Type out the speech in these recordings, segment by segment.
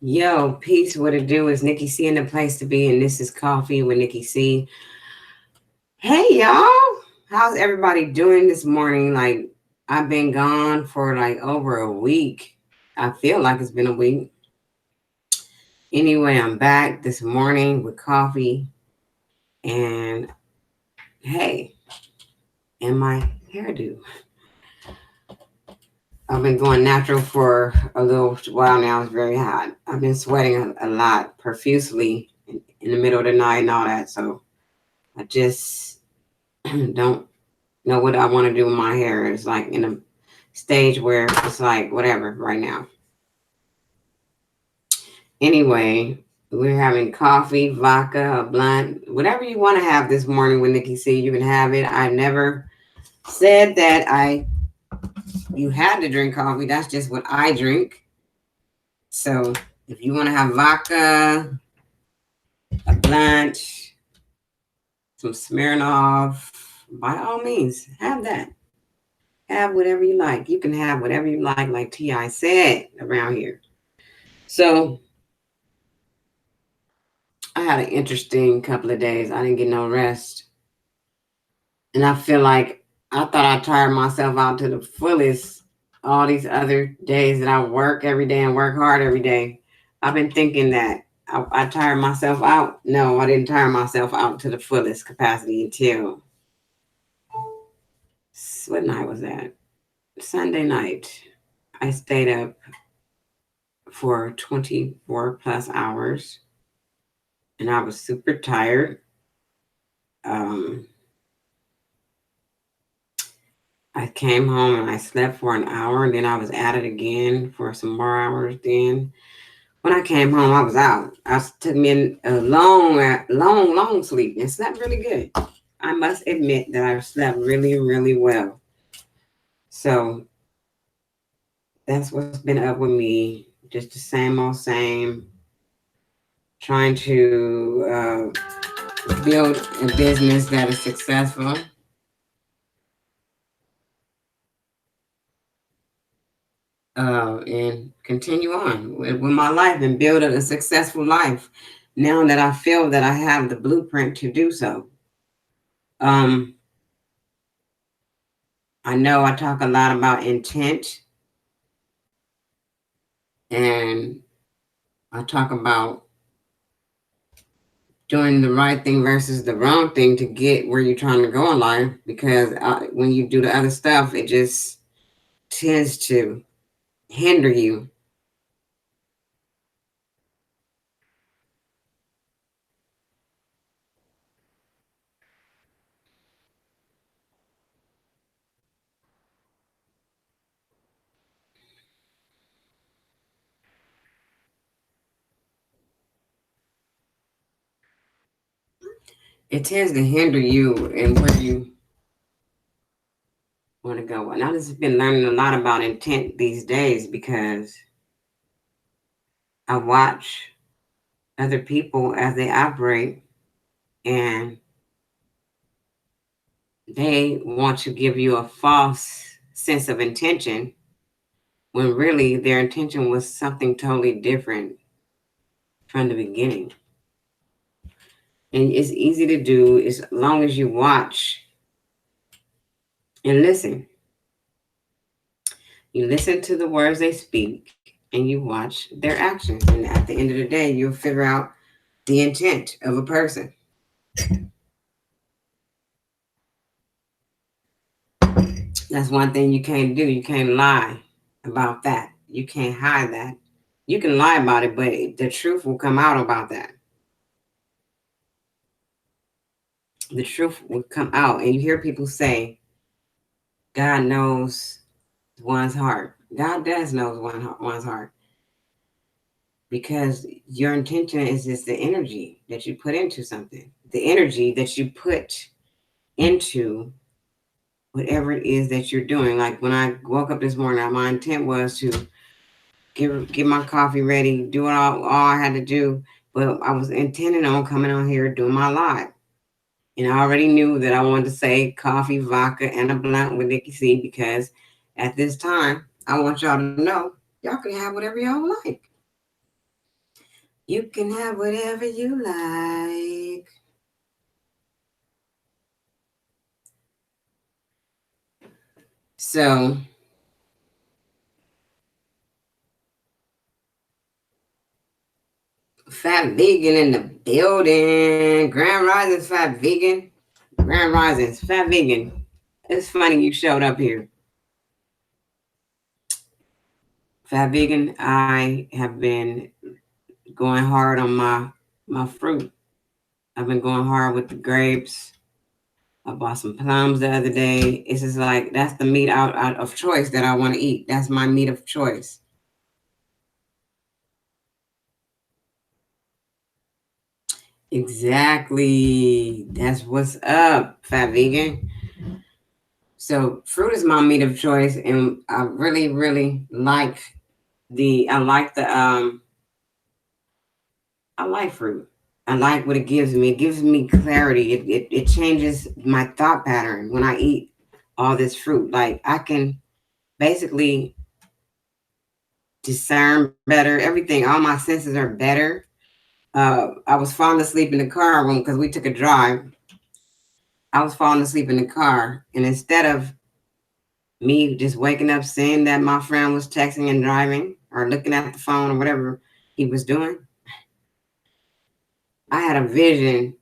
Yo, peace. What it do is Nicki C in the place to be, and this is Coffee with Nicki C. Hey, y'all. How's everybody doing this morning? Like, I've been gone for like over a week. I feel like it's been a week. Anyway, I'm back this morning with coffee, and hey, and my hairdo. I've been going natural for a little while now. It's very hot. I've been sweating a lot profusely in the middle of the night and all that. So I just don't know what I want to do with my hair. It's like in a stage where it's like whatever right now. Anyway, we're having coffee, vodka, a blunt, whatever you want to have this morning with Nicki C. You can have it. I never said that I you had to drink coffee. That's just what I drink. So if you want to have vodka, a blunt, some Smirnoff, by all means, have that. Have whatever you like. You can have whatever you like T.I. said around here. So I had an interesting couple of days. I didn't get no rest. And I feel like I thought I tired myself out to the fullest all these other days that I work every day and work hard every day. I've been thinking that I tired myself out. No, I didn't tire myself out to the fullest capacity until what night was that? Sunday night. I stayed up for 24 plus hours and I was super tired. Um, I came home and I slept for an hour and then I was at it again for some more hours. Then when I came home, I was out. Took me a long sleep and slept really good. I must admit that I slept really, really well. So that's what's been up with me. Just the same old same. Trying to build a business that is successful. And continue on with my life and build a successful life now that I feel that I have the blueprint to do so. Um, I know I talk a lot about intent and I talk about doing the right thing versus the wrong thing to get where you're trying to go in life because when you do the other stuff, it just tends to hinder you. It tends to hinder you and where you want to go. And I've just been learning a lot about intent these days because I watch other people as they operate and they want to give you a false sense of intention when really their intention was something totally different from the beginning. And it's easy to do as long as you watch and listen. You listen to the words they speak and you watch their actions. And at the end of the day, you'll figure out the intent of a person. That's one thing you can't do. You can't lie about that. You can't hide that. You can lie about it, but the truth will come out about that. The truth will come out. And you hear people say, God knows one's heart. God does know one's heart because your intention is just the energy that you put into something, the energy that you put into whatever it is that you're doing. Like when I woke up this morning, my intent was to get my coffee ready, do it all I had to do. But I was intending on coming on here doing my live. And I already knew that I wanted to say coffee, vodka, and a blunt with Nicki C because at this time, I want y'all to know y'all can have whatever y'all like. You can have whatever you like. So, fat vegan in the building. Grand Rising's fat vegan. Grand Rising's fat vegan. It's funny you showed up here. Fat vegan, I have been going hard on my fruit. I've been going hard with the grapes. I bought some plums the other day. It's just like that's the meat out of choice that I want to eat. That's my meat of choice. Exactly. That's what's up, fat vegan. So fruit is my meat of choice, and I really, really like the I like fruit. I like what it gives me. It gives me clarity. It changes my thought pattern when I eat all this fruit. Like I can basically discern better. Everything, all my senses are better. I was falling asleep in the car when because we took a drive. I was falling asleep in the car, and instead of me just waking up seeing that my friend was texting and driving or looking at the phone or whatever he was doing, I had a vision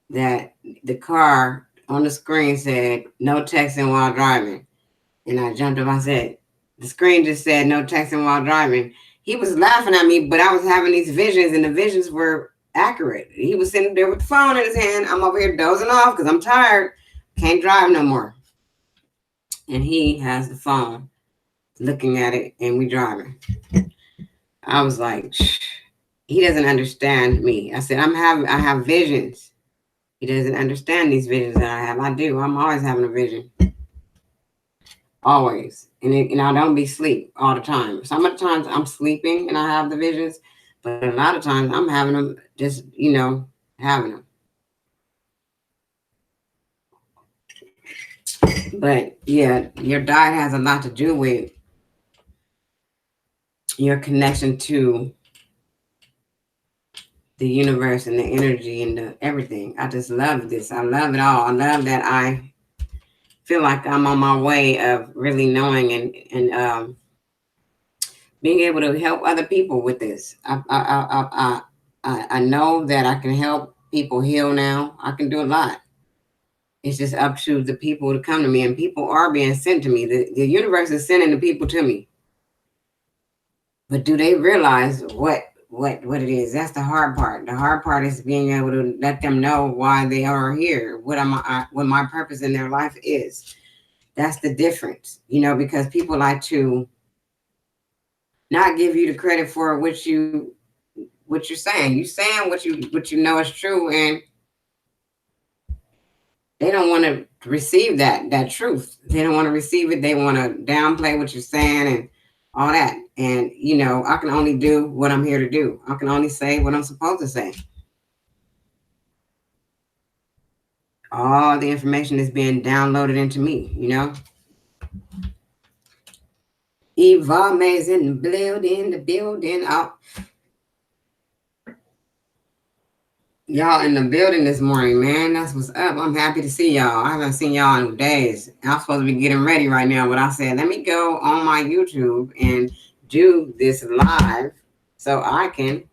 that the car on the screen said no texting while driving. And I jumped up. I said, the screen just said no texting while driving. He was laughing at me, but I was having these visions, and the visions were accurate. He was sitting there with the phone in his hand. I'm over here dozing off because I'm tired. Can't drive no more. And he has the phone looking at it, and we driving. I was like, shh. He doesn't understand me. I said, I have visions. He doesn't understand these visions that I have. I do. I'm always having a vision. Always. And I don't be sleep all the time. Some of the times I'm sleeping and I have the visions, but a lot of times I'm having them just, having them. But yeah, your diet has a lot to do with your connection to the universe and the energy and the everything. I just love this. I love it all. I love that I feel like I'm on my way of really knowing and being able to help other people with this. I know that I can help people heal now. I can do a lot. It's just up to the people to come to me, and people are being sent to me. The universe is sending the people to me. But do they realize what it is? That's the hard part. The hard part is being able to let them know why they are here, what my purpose in their life is. That's the difference, because people like to not give you the credit for what you're saying. You're saying what you know is true, and they don't want to receive that truth. They don't want to receive it. They want to downplay what you're saying and all that. And I can only do what I'm here to do. I can only say what I'm supposed to say. All the information is being downloaded into me. Eva May's in the building, Oh, y'all in the building this morning, man. That's what's up. I'm happy to see y'all. I haven't seen y'all in days. I'm supposed to be getting ready right now, but I said, let me go on my YouTube and do this live so I can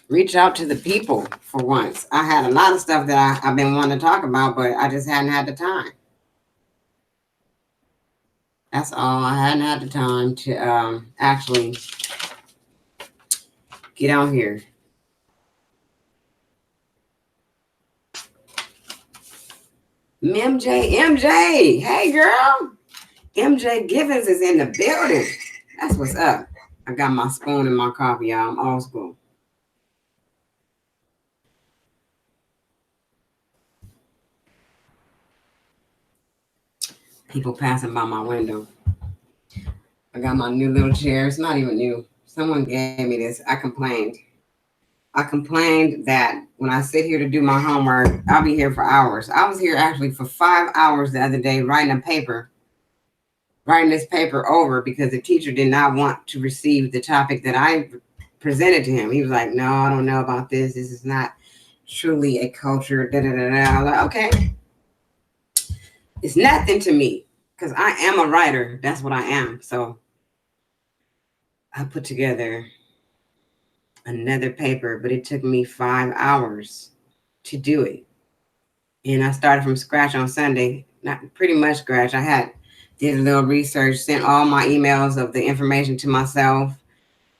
reach out to the people for once. I had a lot of stuff that I've been wanting to talk about, but I just hadn't had the time. That's all. I hadn't had the time to actually get on here. MJ, hey girl. MJ Givens is in the building. That's what's up. I got my spoon in my coffee, y'all. I'm old school. People passing by my window. I got my new little chair. It's not even new. Someone gave me this. I complained. I complained that when I sit here to do my homework, I'll be here for hours. I was here actually for 5 hours the other day writing this paper over because the teacher did not want to receive the topic that I presented to him. He was like, no, I don't know about this. This is not truly a culture. Da, da, da, da. I was like, okay. It's nothing to me because I am a writer. That's what I am. So I put together another paper, but it took me 5 hours to do it. And I started from scratch on Sunday, not pretty much scratch. Did a little research, sent all my emails of the information to myself.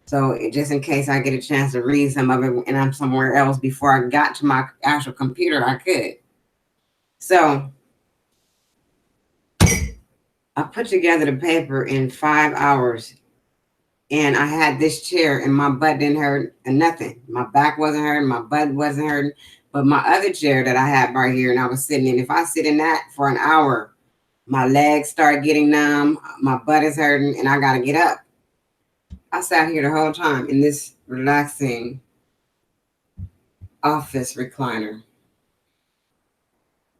So just in case I get a chance to read some of it and I'm somewhere else before I got to my actual computer, I could. So I put together the paper in 5 hours, and I had this chair and my butt didn't hurt and nothing. My back wasn't hurting, my butt wasn't hurting. But my other chair that I had right here and I was sitting in, if I sit in that for an hour, my legs start getting numb, my butt is hurting, and I got to get up. I sat here the whole time in this relaxing office recliner.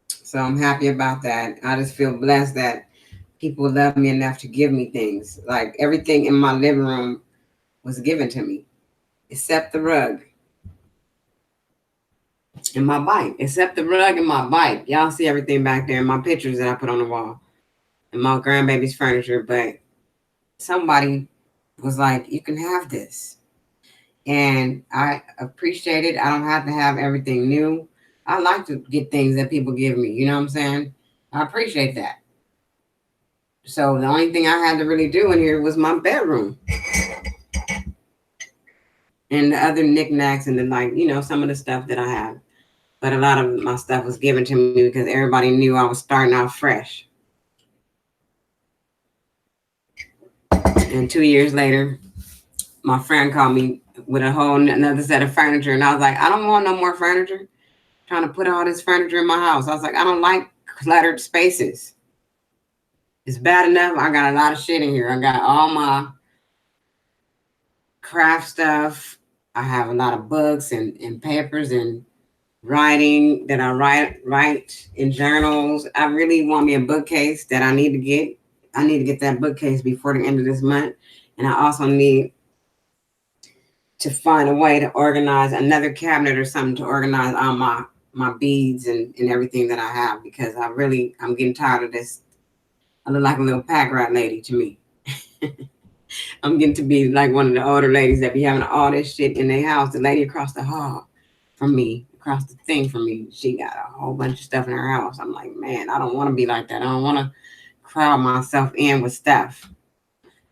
So I'm happy about that. I just feel blessed that people love me enough to give me things. Like everything in my living room was given to me, except the rug and my bike. Except the rug and my bike. Y'all see everything back there in my pictures that I put on the wall and my grandbaby's furniture. But somebody was like, you can have this. And I appreciate it. I don't have to have everything new. I like to get things that people give me. You know what I'm saying? I appreciate that. So the only thing I had to really do in here was my bedroom. And the other knickknacks and some of the stuff that I have. But a lot of my stuff was given to me because everybody knew I was starting out fresh. And 2 years later, my friend called me with another set of furniture. And I was like, I don't want no more furniture. Trying to put all this furniture in my house. I was like, I don't like cluttered spaces. It's bad enough. I got a lot of shit in here. I got all my craft stuff. I have a lot of books and papers and writing that I write in journals. I really want me a bookcase that I need to get. I need to get that bookcase before the end of this month. And I also need to find a way to organize another cabinet or something to organize all my beads and everything that I have, because I'm getting tired of this. I look like a little pack rat lady to me. I'm getting to be like one of the older ladies that be having all this shit in their house. The lady across the hall from me, across the thing from me, she got a whole bunch of stuff in her house. I'm like, man, I don't want to be like that. I don't want to crowd myself in with stuff.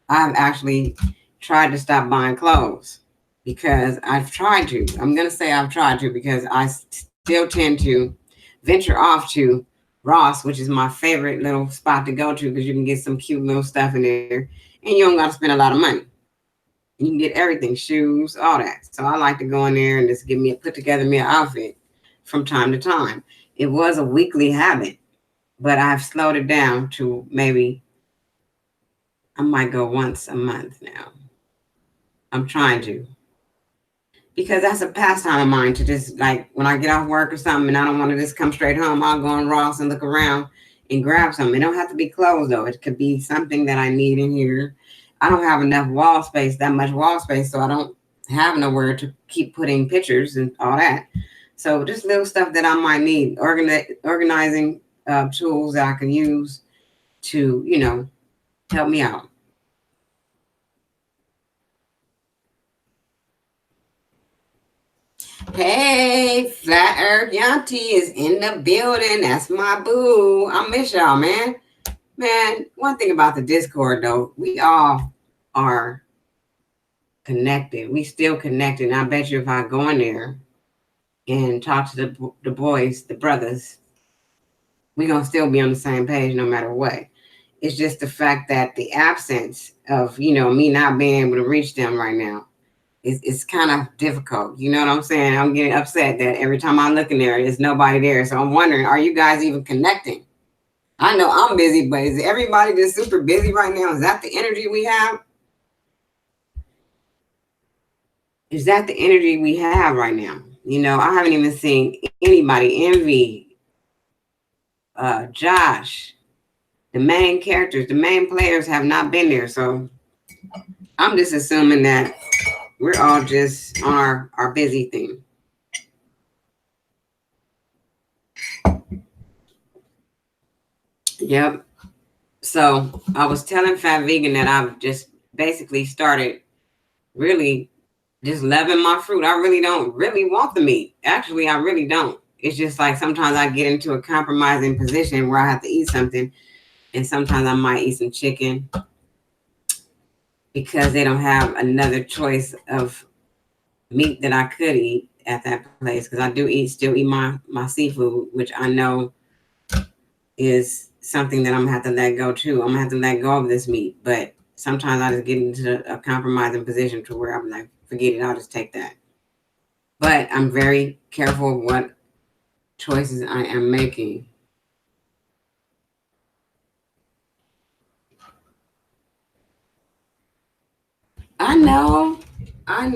I've actually tried to stop buying clothes because I've tried to. I'm going to say I've tried to because I still tend to venture off to Ross, which is my favorite little spot to go to because you can get some cute little stuff in there and you don't got to spend a lot of money. And you can get everything, shoes, all that. So I like to go in there and just put together me an outfit from time to time. It was a weekly habit, but I've slowed it down to maybe I might go once a month now. I'm trying to. Because that's a pastime of mine to just like when I get off work or something and I don't want to just come straight home, I'll go on Ross and look around and grab something. It don't have to be clothes though. It could be something that I need in here. I don't have enough that much wall space, so I don't have nowhere to keep putting pictures and all that. So just little stuff that I might need, organizing tools that I can use to, help me out. Hey, Flat Earth Yanti is in the building. That's my boo. I miss y'all, man. Man, one thing about the Discord, though, we all are connected. We still connected. And I bet you if I go in there and talk to the boys, the brothers, we're going to still be on the same page no matter what. It's just the fact that the absence of, me not being able to reach them right now. It's kind of difficult. You know what I'm saying? I'm getting upset that every time I look in there, there's nobody there. So I'm wondering, are you guys even connecting? I know I'm busy, but is everybody just super busy right now? Is that the energy we have? Is that the energy we have right now? I haven't even seen anybody, Envy, Josh, the main characters, the main players have not been there. So I'm just assuming that We're all just on our busy thing. Yep. So I was telling Fat Vegan that I've just basically started really just loving my fruit. I really don't really want the meat. Actually, I really don't. It's just like sometimes I get into a compromising position where I have to eat something, and sometimes I might eat some chicken because they don't have another choice of meat that I could eat at that place. Because I do still eat my seafood, which I know is something that I'm gonna have to let go too. I'm gonna have to let go of this meat, but sometimes I just get into a compromising position to where I'm like, forget it, I'll just take that. But I'm very careful of what choices I am making. I know, I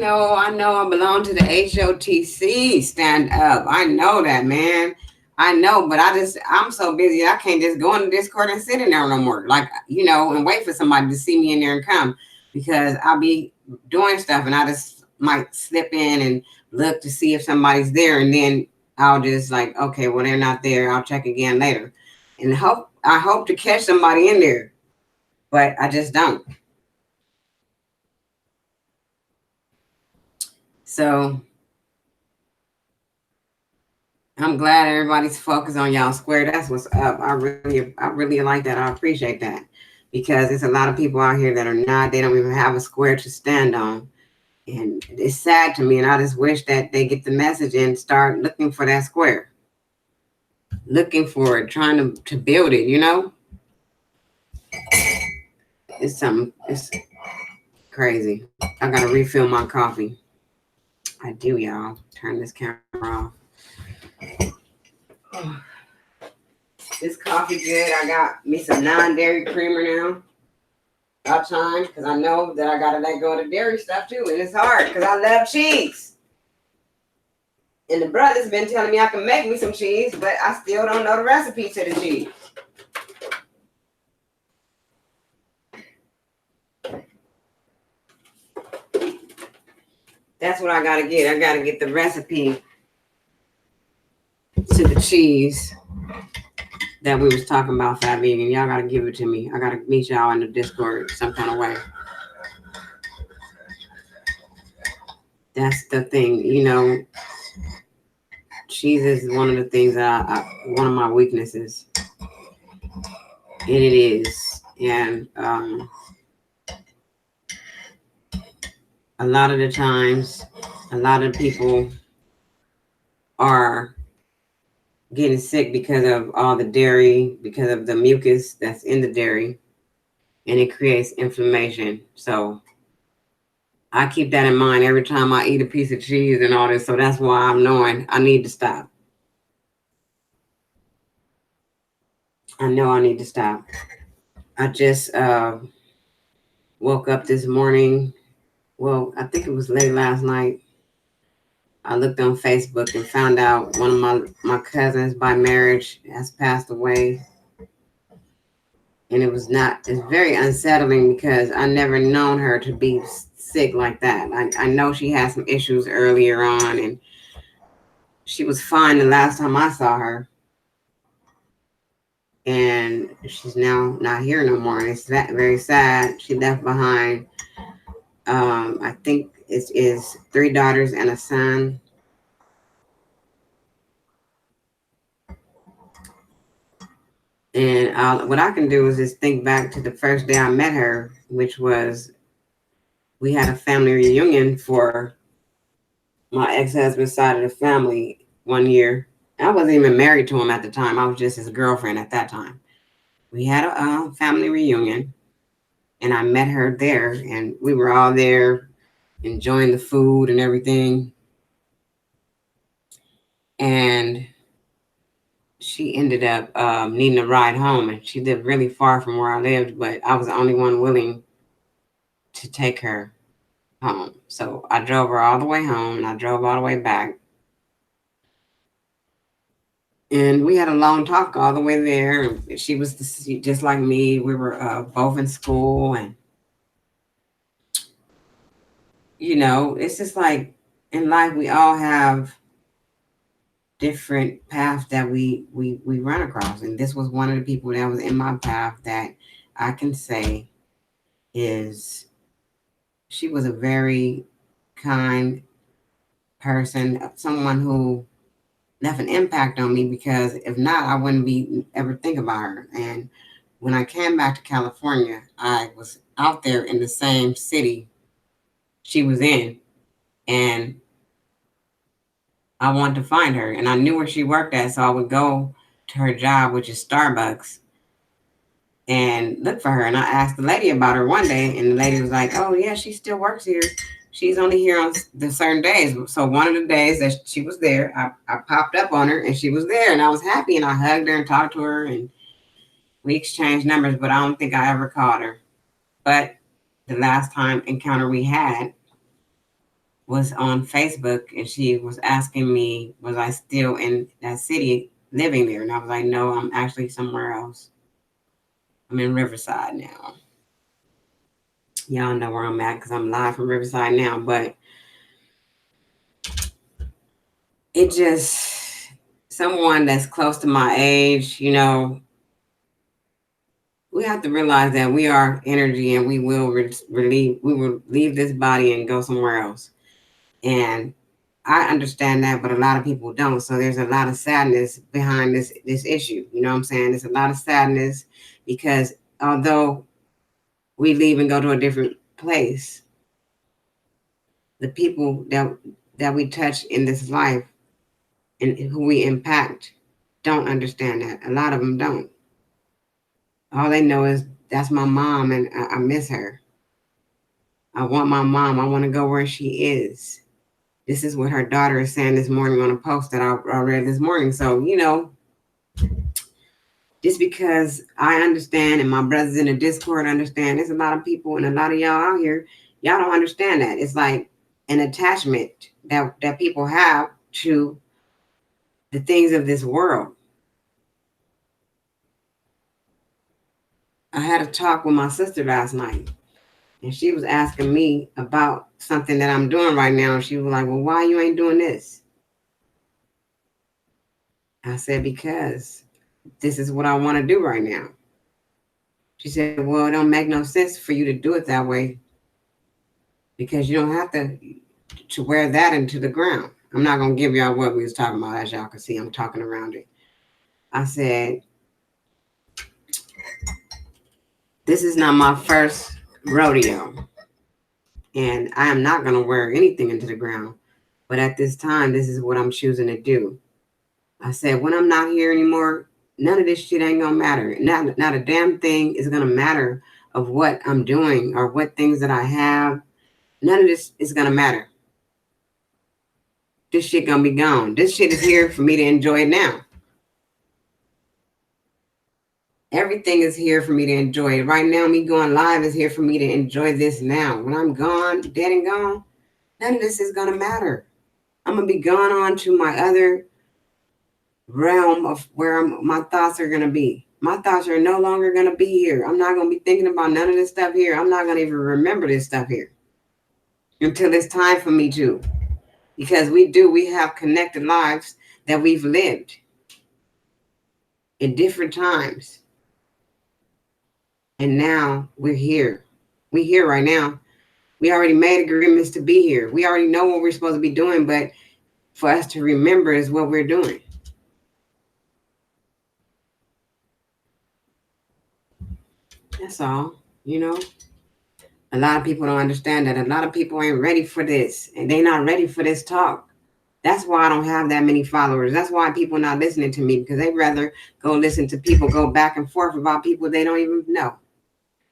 belong to the HOTC stand up. I know that, man. I know, but I'm so busy, I can't just go in the Discord and sit in there no more. Like, and wait for somebody to see me in there and come because I'll be doing stuff and I just might slip in and look to see if somebody's there. And then I'll just like, okay, well, they're not there. I'll check again later. And I hope to catch somebody in there, but I just don't. So I'm glad everybody's focused on y'all square. That's what's up. I really like that. I appreciate that because there's a lot of people out here that are not. They don't even have a square to stand on, and it's sad to me. And I just wish that they get the message and start looking for that square, looking for it, trying to build it. It's something. It's crazy. I gotta refill my coffee. I do, y'all. Turn this camera off. This coffee good. I got me some non-dairy creamer now. About time, because I know that I gotta let go of the dairy stuff too, and it's hard because I love cheese. And the brother's been telling me I can make me some cheese, but I still don't know the recipe to the cheese. That's what I gotta get. I gotta get the recipe to the cheese that we was talking about, Fat Vegan. Y'all gotta give it to me. I gotta meet y'all in the Discord some kind of way. That's the thing, cheese is one of the things one of my weaknesses. And it is. And a lot of the times, a lot of people are getting sick because of all the dairy, because of the mucus that's in the dairy, and it creates inflammation. So I keep that in mind every time I eat a piece of cheese and all this. So that's why I'm knowing I need to stop. I know I need to stop. I just woke up this morning. Well, I think it was late last night. I looked on Facebook and found out one of my cousins by marriage has passed away. And it's very unsettling because I never known her to be sick like that. I know she had some issues earlier on and she was fine the last time I saw her. And she's now not here no more. And it's very sad. She left behind, I think it is 3 daughters and a son. And what I can do is just think back to the first day I met her, which was we had a family reunion for my ex-husband's side of the family one year. I wasn't even married to him at the time. I was just his girlfriend at that time. We had a family reunion, and I met her there, and we were all there enjoying the food and everything. And she ended up needing a ride home, and she lived really far from where I lived, but I was the only one willing to take her home. So I drove her all the way home, and I drove all the way back. And we had a long talk all the way there. She was just like me. We were both in school, and it's just like in life we all have different paths that we run across, and this was one of the people that was in my path that I can say is she was a very kind person, someone who left an impact on me, because if not, I wouldn't be ever think about her. And when I came back to California, I was out there in the same city she was in, and I wanted to find her, and I knew where she worked at, so I would go to her job, which is Starbucks, and look for her. And I asked the lady about her one day, and the lady was like, "Oh yeah, she still works here. She's only here on the certain days." So one of the days that she was there, I popped up on her, and she was there, and I was happy, and I hugged her and talked to her, and we exchanged numbers, but I don't think I ever called her. But the last time encounter we had was on Facebook, and she was asking me, was I still in that city living there? And I was like, no, I'm actually somewhere else. I'm in Riverside now. Y'all know where I'm at because I'm live from Riverside now. But it just, someone that's close to my age, we have to realize that we are energy, and we will we will leave this body and go somewhere else. And I understand that, but a lot of people don't. So there's a lot of sadness behind this issue. You know what I'm saying? There's a lot of sadness because although we leave and go to a different place, the people that we touch in this life and who we impact don't understand that. A lot of them don't. All they know is that's my mom, and I miss her. I want my mom. I want to go where she is. This is what her daughter is saying this morning on a post that I read this morning. So, just because I understand and my brothers in the Discord understand, there's a lot of people and a lot of y'all out here, y'all don't understand that. It's like an attachment that people have to the things of this world. I had a talk with my sister last night, and she was asking me about something that I'm doing right now. And she was like, well, why you ain't doing this? I said, because this is what I want to do right now. She said, well, it don't make no sense for you to do it that way because you don't have to wear that into the ground. I'm not going to give y'all what we was talking about. As y'all can see, I'm talking around it. I said, this is not my first rodeo, and I am not going to wear anything into the ground. But at this time, this is what I'm choosing to do. I said, when I'm not here anymore, none of this shit ain't going to matter. Not a damn thing is going to matter of what I'm doing or what things that I have. None of this is going to matter. This shit going to be gone. This shit is here for me to enjoy it now. Everything is here for me to enjoy it. Right now, me going live is here for me to enjoy this now. When I'm gone, dead and gone, none of this is going to matter. I'm going to be gone on to my other realm of where my thoughts are going to be. My thoughts are no longer going to be here. I'm not going to be thinking about none of this stuff here. I'm not going to even remember this stuff here until it's time for me to. Because we have connected lives that we've lived in different times. And now we're here. We're here right now. We already made agreements to be here. We already know what we're supposed to be doing, but for us to remember is what we're doing. That's all, A lot of people don't understand that. A lot of people ain't ready for this, and they not ready for this talk. That's why I don't have that many followers. That's why people not listening to me, because they'd rather go listen to people go back and forth about people they don't even know.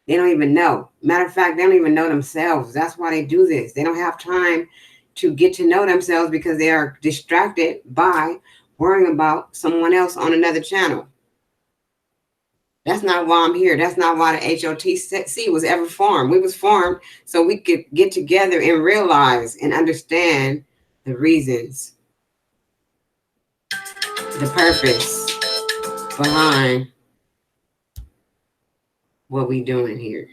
They don't even know. Matter of fact, they don't even know themselves. That's why they do this. They don't have time to get to know themselves because they are distracted by worrying about someone else on another channel. That's not why I'm here. That's not why the HOTC was ever formed. We was formed so we could get together and realize and understand the reasons, the purpose behind what we doing here.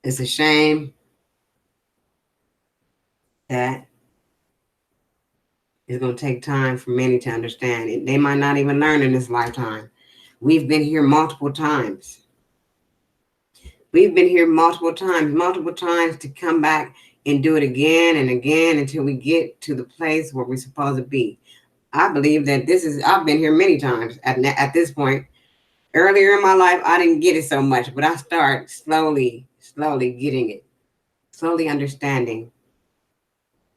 It's a shame that it's going to take time for many to understand it. They might not even learn in this lifetime. We've been here multiple times. We've been here multiple times to come back and do it again and again until we get to the place where we're supposed to be. I believe that I've been here many times at this point. Earlier in my life, I didn't get it so much, but I start slowly getting it, slowly understanding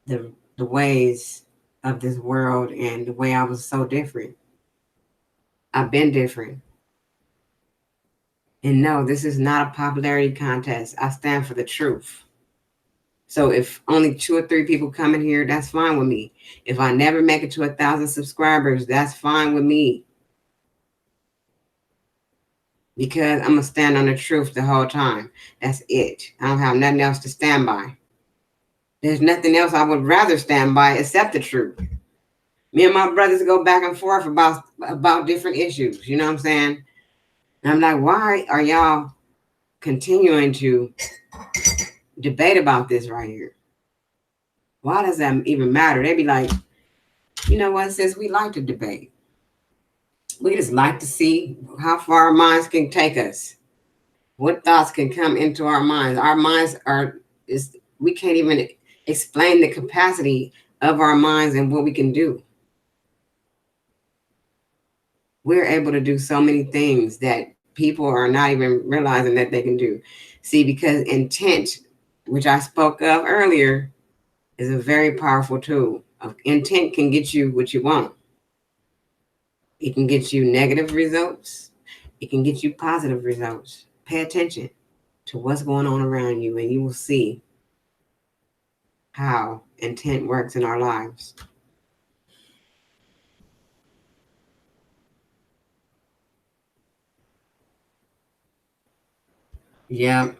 the ways of this world and the way I was so different. I've been different. And no, this is not a popularity contest. I stand for the truth. So if only 2 or 3 people come in here, that's fine with me. If I never make it to 1,000 subscribers, that's fine with me. Because I'm going to stand on the truth the whole time. That's it. I don't have nothing else to stand by. There's nothing else I would rather stand by except the truth. Me and my brothers go back and forth about different issues. You know what I'm saying? And I'm like, why are y'all continuing to debate about this right here? Why does that even matter? They be like, you know what, sis, we like to debate. We just like to see how far our minds can take us. What thoughts can come into our minds. Our minds we can't even explain the capacity of our minds and what we can do. We're able to do so many things that people are not even realizing that they can do. See, because intent, which I spoke of earlier, is a very powerful tool. Intent can get you what you want. It can get you negative results. It can get you positive results. Pay attention to what's going on around you, and you will see how intent works in our lives. Yeah.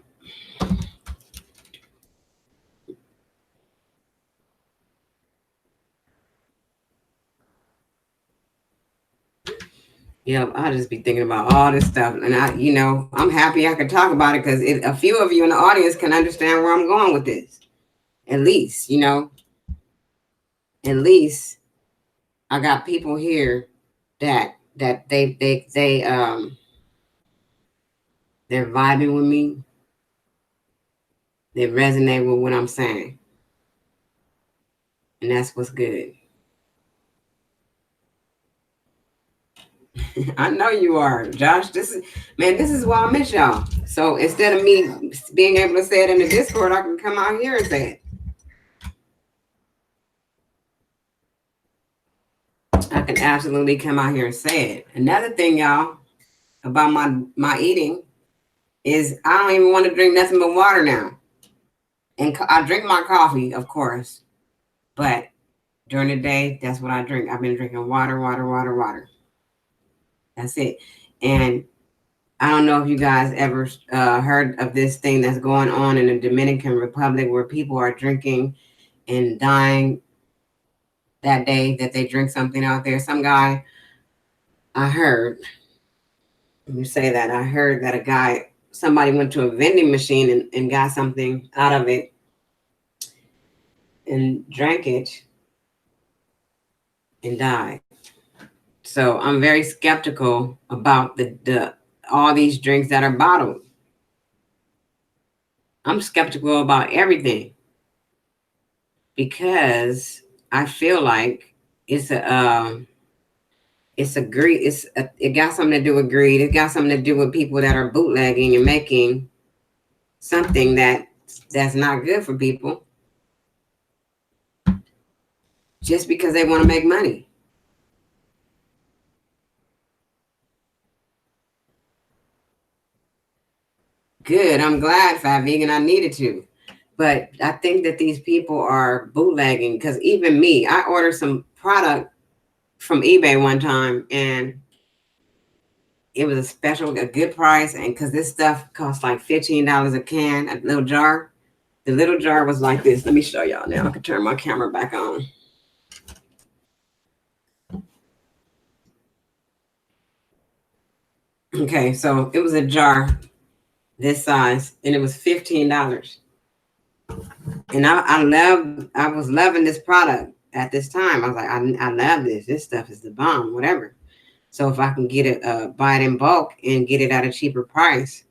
Yep, I just be thinking about all this stuff, and I'm happy I could talk about it because a few of you in the audience can understand where I'm going with this. At least, at least I got people here that they're vibing with me. They resonate with what I'm saying, and that's what's good. I know you are, Josh. This is why I miss y'all. So instead of me being able to say it in the Discord, I can come out here and say it. I can absolutely come out here and say it. Another thing, y'all, about my eating is I don't even want to drink nothing but water now. And I drink my coffee, of course, but during the day, that's what I drink. I've been drinking water, water, water, water. That's it. And I don't know if you guys ever heard of this thing that's going on in the Dominican Republic where people are drinking and dying that day that they drink something out there. Some guy, I heard, let me say that, I heard that somebody went to a vending machine and got something out of it and drank it and died. So I'm very skeptical about the all these drinks that are bottled. I'm skeptical about everything because I feel like it got something to do with greed. It got something to do with people that are bootlegging and making something that's not good for people just because they want to make money. Good. I'm glad, Fat Vegan. I needed to. But I think that these people are bootlegging because even me, I ordered some product from eBay one time and it was a good price. And because this stuff costs like $15 a can, a little jar. The little jar was like this. Let me show y'all now. I can turn my camera back on. Okay, so it was a jar this size, and it was $15. And I was loving this product at this time. I was like, I love this. This stuff is the bomb, whatever. So if I can get it, buy it in bulk and get it at a cheaper price,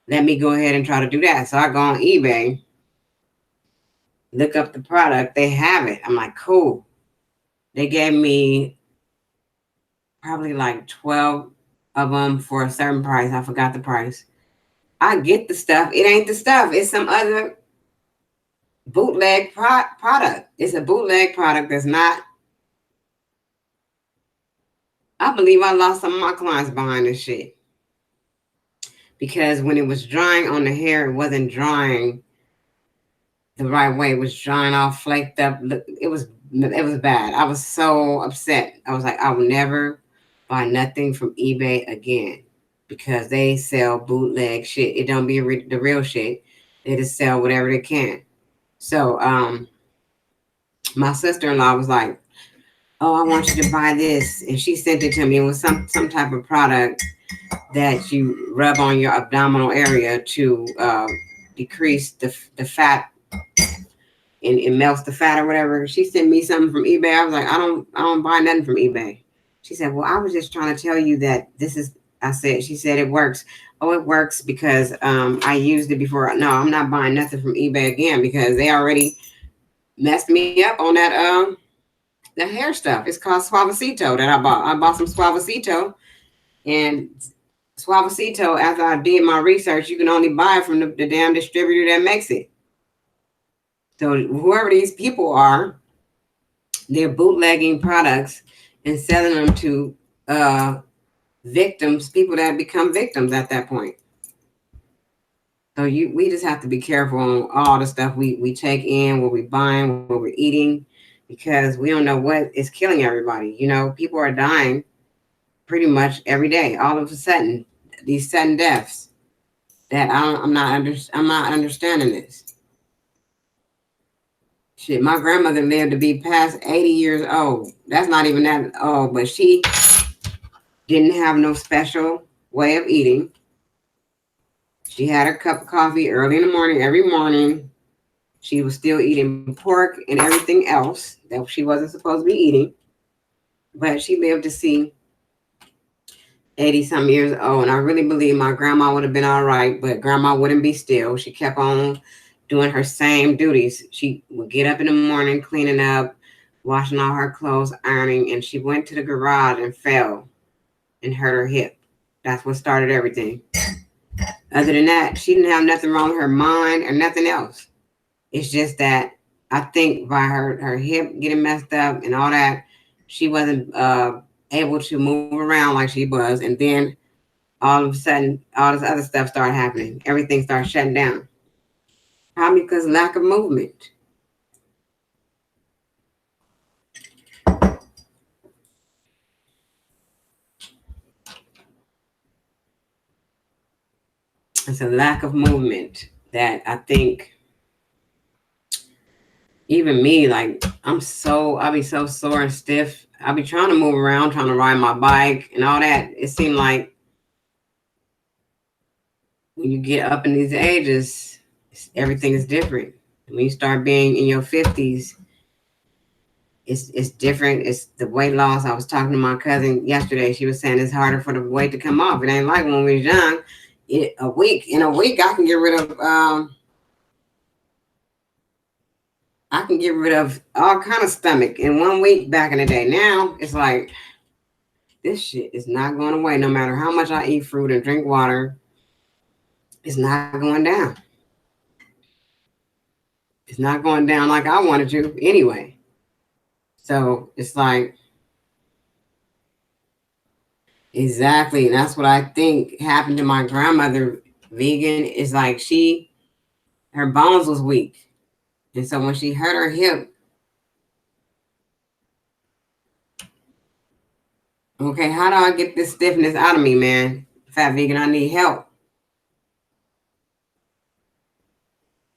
let me go ahead and try to do that. So I go on eBay, look up the product. They have it. I'm like, cool. They gave me probably like 12 of them for a certain price. I forgot the price. I get the stuff. It ain't the stuff. It's some other bootleg product. It's a bootleg product that's not. I believe I lost some of my clients behind this shit. Because when it was drying on the hair, it wasn't drying the right way. It was drying off, flaked up. It was bad. I was so upset. I was like, I will never buy nothing from eBay again because they sell bootleg shit. It don't be the real shit. They just sell whatever they can. So my sister-in-law was like, oh, I want you to buy this. And she sent it to me. It was some type of product that you rub on your abdominal area to decrease the fat, and it melts the fat or whatever. She sent me something from eBay. I was like, I don't buy nothing from eBay. She said, well, I was just trying to tell you that this is, she said it works. Oh, it works because I used it before. No, I'm not buying nothing from eBay again because they already messed me up on that the hair stuff. It's called Suavecito that I bought. I bought some Suavecito, and Suavecito, after I did my research, you can only buy it from the damn distributor that makes it. So whoever these people are, they're bootlegging products and selling them to victims, people that become victims at that point. So we just have to be careful on all the stuff we take in, what we're buying, what we're eating, because we don't know what is killing everybody. You know, people are dying pretty much every day. All of a sudden, these sudden deaths that I'm not understanding this. Shit, my grandmother lived to be past 80 years old. That's not even that old, but she didn't have no special way of eating. She had her cup of coffee early in the morning, every morning. She was still eating pork and everything else that she wasn't supposed to be eating. But she lived to see 80 some years old. And I really believe my grandma would have been all right, but grandma wouldn't be still. She kept on doing her same duties. She would get up in the morning, cleaning up, washing all her clothes, ironing, and she went to the garage and fell and hurt her hip. That's what started everything. Other than that, she didn't have nothing wrong with her mind or nothing else. It's just that I think by her hip getting messed up and all that, she wasn't able to move around like she was. And then all of a sudden, all this other stuff started happening. Everything started shutting down. Probably because of lack of movement. It's a lack of movement that I think even me, like I'll be so sore and stiff. I'll be trying to move around, trying to ride my bike and all that. It seemed like when you get up in these ages, everything is different. When you start being in your 50s, it's different. It's the weight loss. I was talking to my cousin yesterday. She was saying it's harder for the weight to come off. It ain't like when we was young. In a week, I can get rid of all kind of stomach in 1 week back in the day. Now it's like this shit is not going away. No matter how much I eat fruit and drink water, it's not going down. It's not going down like I wanted to anyway. So it's like, exactly. And that's what I think happened to my grandmother. Vegan is like her bones was weak. And so when she hurt her hip, okay, how do I get this stiffness out of me, man? Fat vegan, I need help.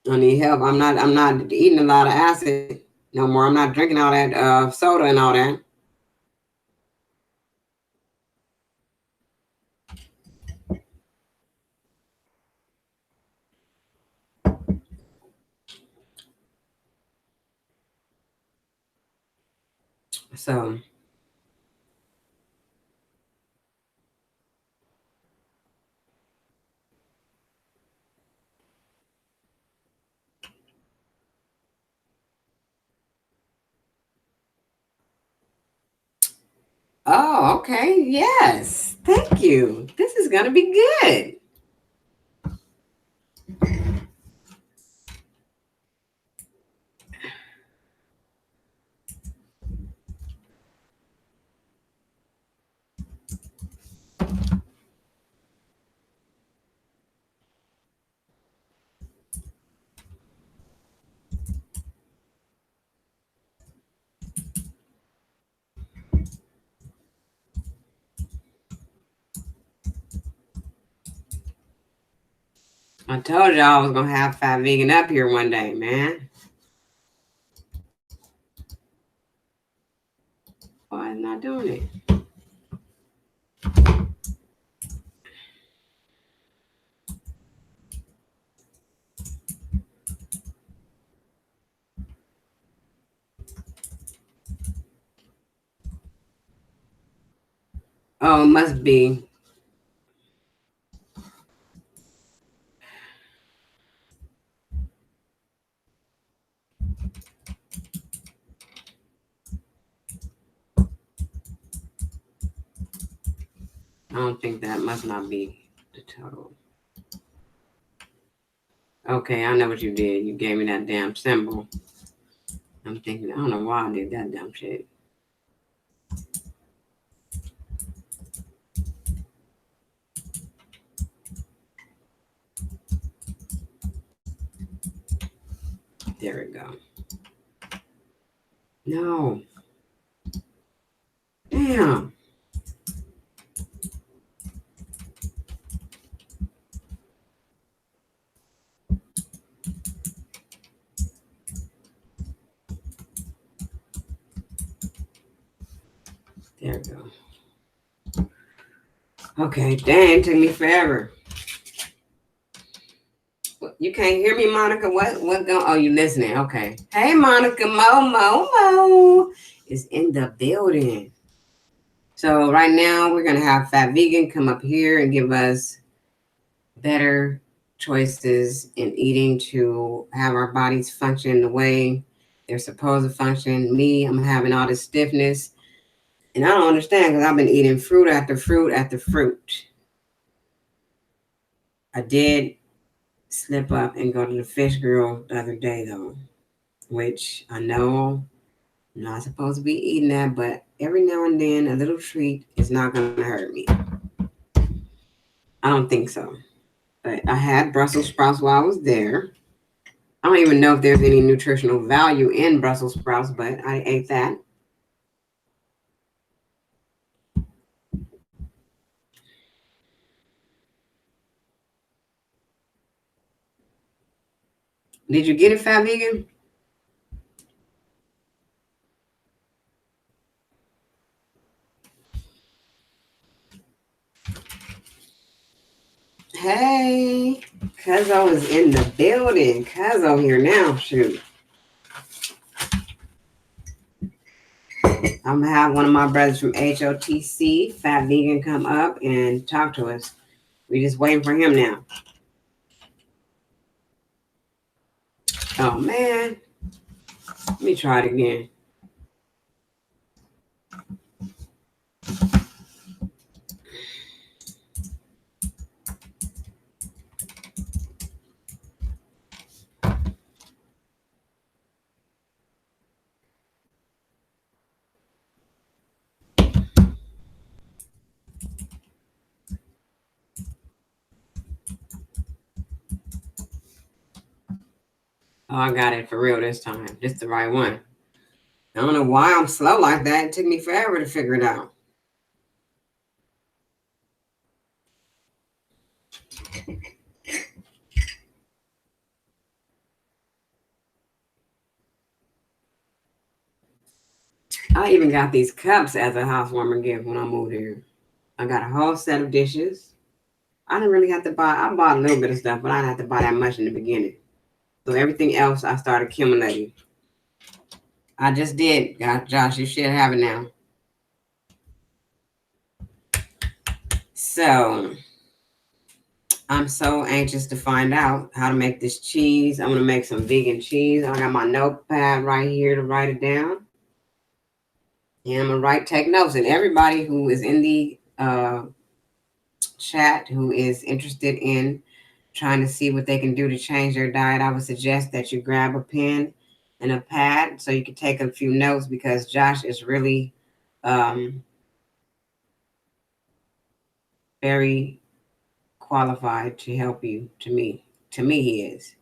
I need help. I'm not eating a lot of acid no more. I'm not drinking all that soda and all that. So, oh, okay. Yes. Thank you. This is going to be good. I told y'all I was going to have Fat Vegan up here one day, man. Why is it not doing it? Oh, it must be. I don't think that must not be the total. Okay, I know what you did. You gave me that damn symbol. I'm thinking, I don't know why I did that dumb shit. There we go. No. Damn. There we go. Okay, dang, it took me forever. You can't hear me, Monica? What going? Oh, you listening? Okay. Hey, Monica, Mo is in the building. So right now we're gonna have Fat Vegan come up here and give us better choices in eating to have our bodies function the way they're supposed to function. Me, I'm having all this stiffness, and I don't understand because I've been eating fruit after fruit after fruit. I did slip up and go to the fish grill the other day though, which I know I'm not supposed to be eating that, but every now and then a little treat is not going to hurt me. I don't think so. But I had Brussels sprouts while I was there. I don't even know if there's any nutritional value in Brussels sprouts, but I ate that. Did you get it, Fat Vegan? Hey, Cuzzo is in the building. Cuzzo here now. Shoot. I'm gonna have one of my brothers from HOTC, Fat Vegan, come up and talk to us. We just waiting for him now. Oh man. Let me try it again. Oh, I got it for real this time. Just the right one. I don't know why I'm slow like that. It took me forever to figure it out. I even got these cups as a housewarming gift when I moved here. I got a whole set of dishes. I didn't really have to buy, I bought a little bit of stuff, but I didn't have to buy that much in the beginning. So everything else I started accumulating. I just did, Josh. You should have it now. So I'm so anxious to find out how to make this cheese. I'm gonna make some vegan cheese. I got my notepad right here to write it down. And I'm gonna take notes. And everybody who is in the chat who is interested in trying to see what they can do to change their diet, I would suggest that you grab a pen and a pad so you can take a few notes, because Josh is really very qualified to help you. To me he is.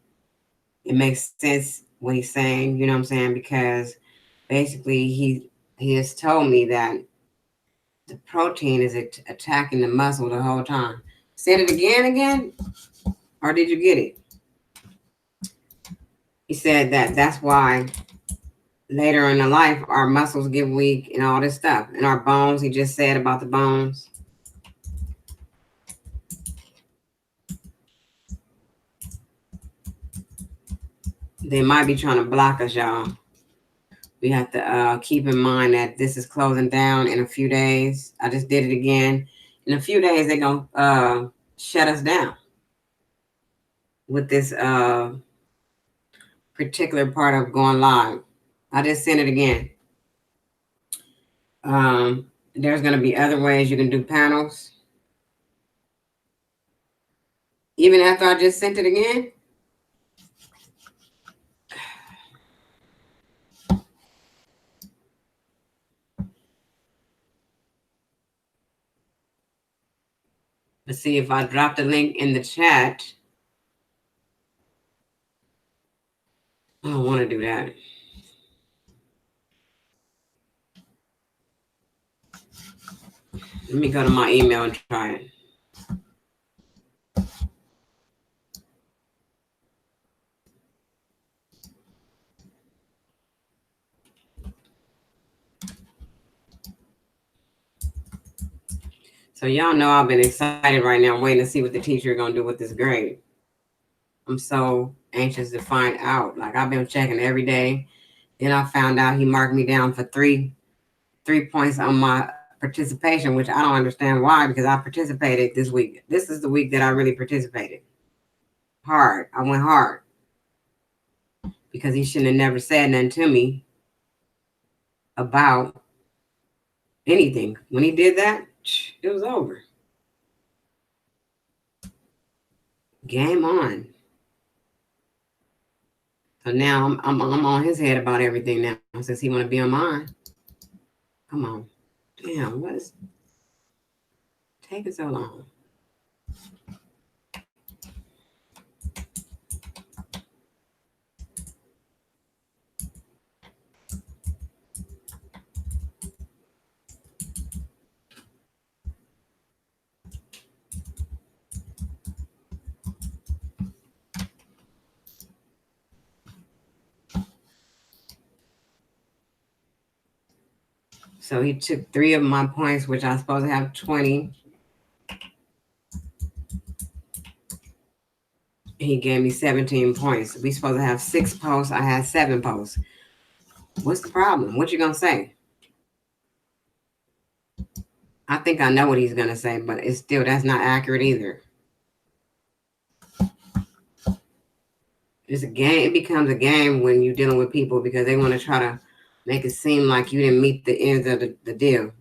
It makes sense what he's saying, you know what I'm saying, because basically he has told me that the protein is attacking the muscle the whole time. Said it again, or did you get it? He said that that's why later in the life our muscles get weak and all this stuff. And our bones, he just said about the bones. They might be trying to block us, y'all. We have to keep in mind that this is closing down in a few days. I just did it again. In a few days, they're going to shut us down with this particular part of going live. I just sent it again. There's going to be other ways you can do panels. Even after I just sent it again. Let's see if I drop the link in the chat. I don't want to do that. Let me go to my email and try it. So y'all know I've been excited right now, waiting to see what the teacher is going to do with this grade. I'm so anxious to find out. Like, I've been checking every day. Then I found out he marked me down for three points on my participation, which I don't understand why, because I participated this week. This is the week that I really participated. Hard. I went hard. Because he shouldn't have never said nothing to me about anything. When he did that, it was over. Game on. So now I'm on his head about everything now, since he want to be on mine. Come on. Damn, what is taking so long? So he took 3 of my points, which I was supposed to have 20. He gave me 17 points. We supposed to have 6 posts. I had 7 posts. What's the problem? What you gonna say? I think I know what he's gonna say, but it's still, that's not accurate either. It's a game. It becomes a game when you're dealing with people, because they want to try to make it seem like you didn't meet the ends of the deal.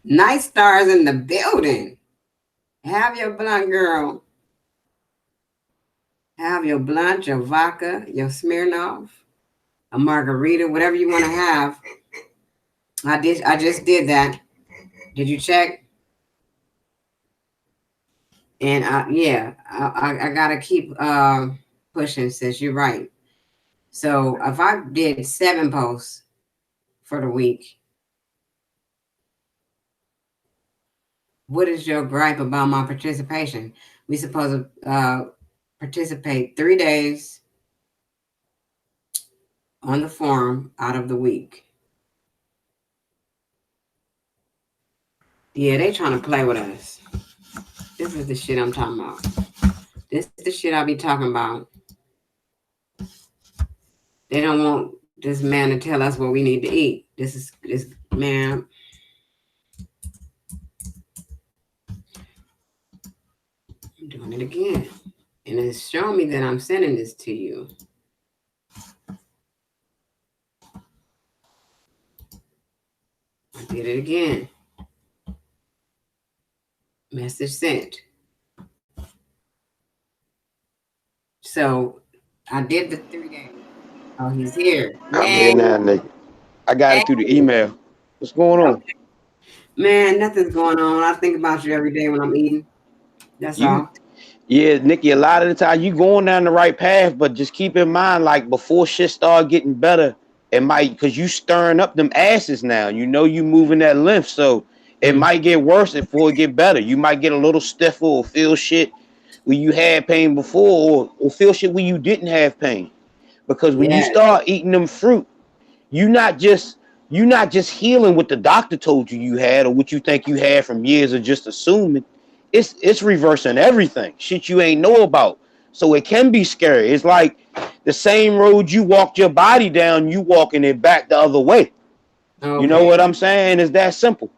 Night stars in the building. Have your blunt, girl. Have your blunt, your vodka, your Smirnoff, a margarita, whatever you want to have. I just did that. Did you check? And I gotta keep pushing, sis. You're right. So if I did 7 posts for the week, what is your gripe about my participation? We supposed to participate 3 days on the forum out of the week. Yeah, they trying to play with us. This is the shit I'm talking about. This is the shit I be talking about. They don't want this man to tell us what we need to eat. This man. I'm doing it again, and it's showing me that I'm sending this to you. I did it again. Message sent. So I did the 3 days. Oh, he's here. I'm Yay! here now, nigga. I got Hey, it through the email. What's going on? okay. Man, nothing's going on. I think about you every day when I'm eating. That's You, all. yeah, Nikki. A lot of the time you going down the right path, but just keep in mind, like before shit start getting better, it might because you stirring up them asses now. You know you moving that lymph, so it Mm. might get worse before it get better. You might get a little stiffer or feel shit where you had pain before, or feel shit where you didn't have pain. Because when you Yes. start eating them fruit, you not just you not just healing what the doctor told you you had or what you think you had from years of just assuming. It's reversing everything. Shit you ain't know about. So it can be scary. It's like the same road you walked your body down, you walking it back the other way. You know Okay. what I'm saying? It's that simple.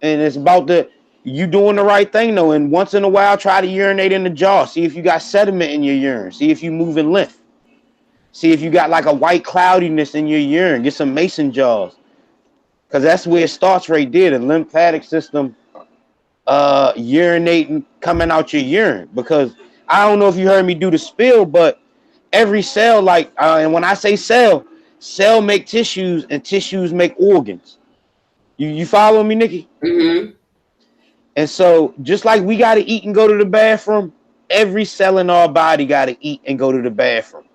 And it's about the you doing the right thing though. And once in a while, try to urinate in the jar. See if you got sediment in your urine. See if you moving lymph. See if you got like a white cloudiness in your urine. Get some mason jars. Because that's where it starts right there. The lymphatic system urinating, coming out your urine. Because I don't know if you heard me do the spill, but every cell, like, and when I say cell make tissues and tissues make organs. You follow me, Nikki? Mm-hmm. And so just like we got to eat and go to the bathroom, every cell in our body got to eat and go to the bathroom.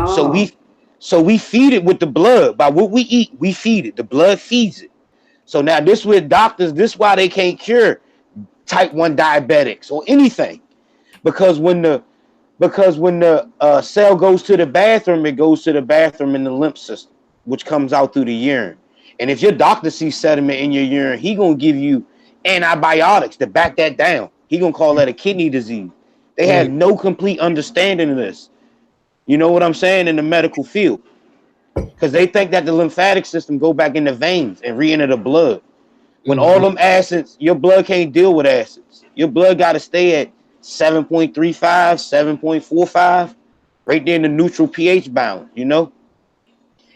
So Oh. we so we feed it with the blood. By what we eat, we feed it. The blood feeds it. So now this with doctors, this why they can't cure type 1 diabetics or anything. Because when the cell goes to the bathroom, it goes to the bathroom in the lymph system, which comes out through the urine. And if your doctor sees sediment in your urine, he gonna give you antibiotics to back that down. He gonna call that a kidney disease. They have Mm. no complete understanding of this. You know what I'm saying in the medical field, because they think that the lymphatic system go back in the veins and re-enter the blood. When all Mm-hmm. them acids, your blood can't deal with acids. Your blood got to stay at 7.35, 7.45, right there in the neutral pH bound, you know?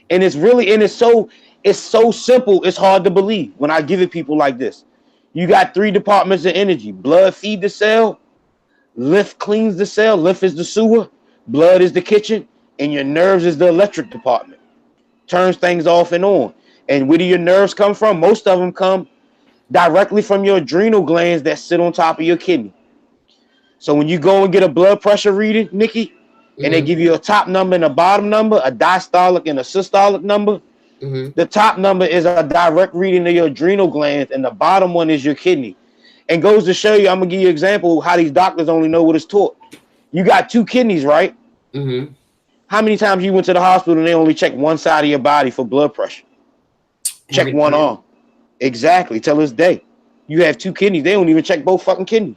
And it's so simple, it's hard to believe when I give it people like this. You got 3 departments of energy. Blood feed the cell, lymph cleans the cell, lymph is the sewer, blood is the kitchen, and your nerves is the electric department. Turns things off and on. And where do your nerves come from? Most of them come directly from your adrenal glands that sit on top of your kidney. So when you go and get a blood pressure reading, Nikki, and they Mm-hmm. give you a top number and a bottom number, a diastolic and a systolic number, Mm-hmm. the top number is a direct reading of your adrenal glands, and the bottom one is your kidney. And goes to show you, I'm gonna give you an example of how these doctors only know what is taught. You got 2 kidneys, right? Mm-hmm. How many times you went to the hospital and they only check one side of your body for blood pressure? Check Every one time. arm. Exactly. Till this day. You have 2 kidneys. They don't even check both fucking kidneys.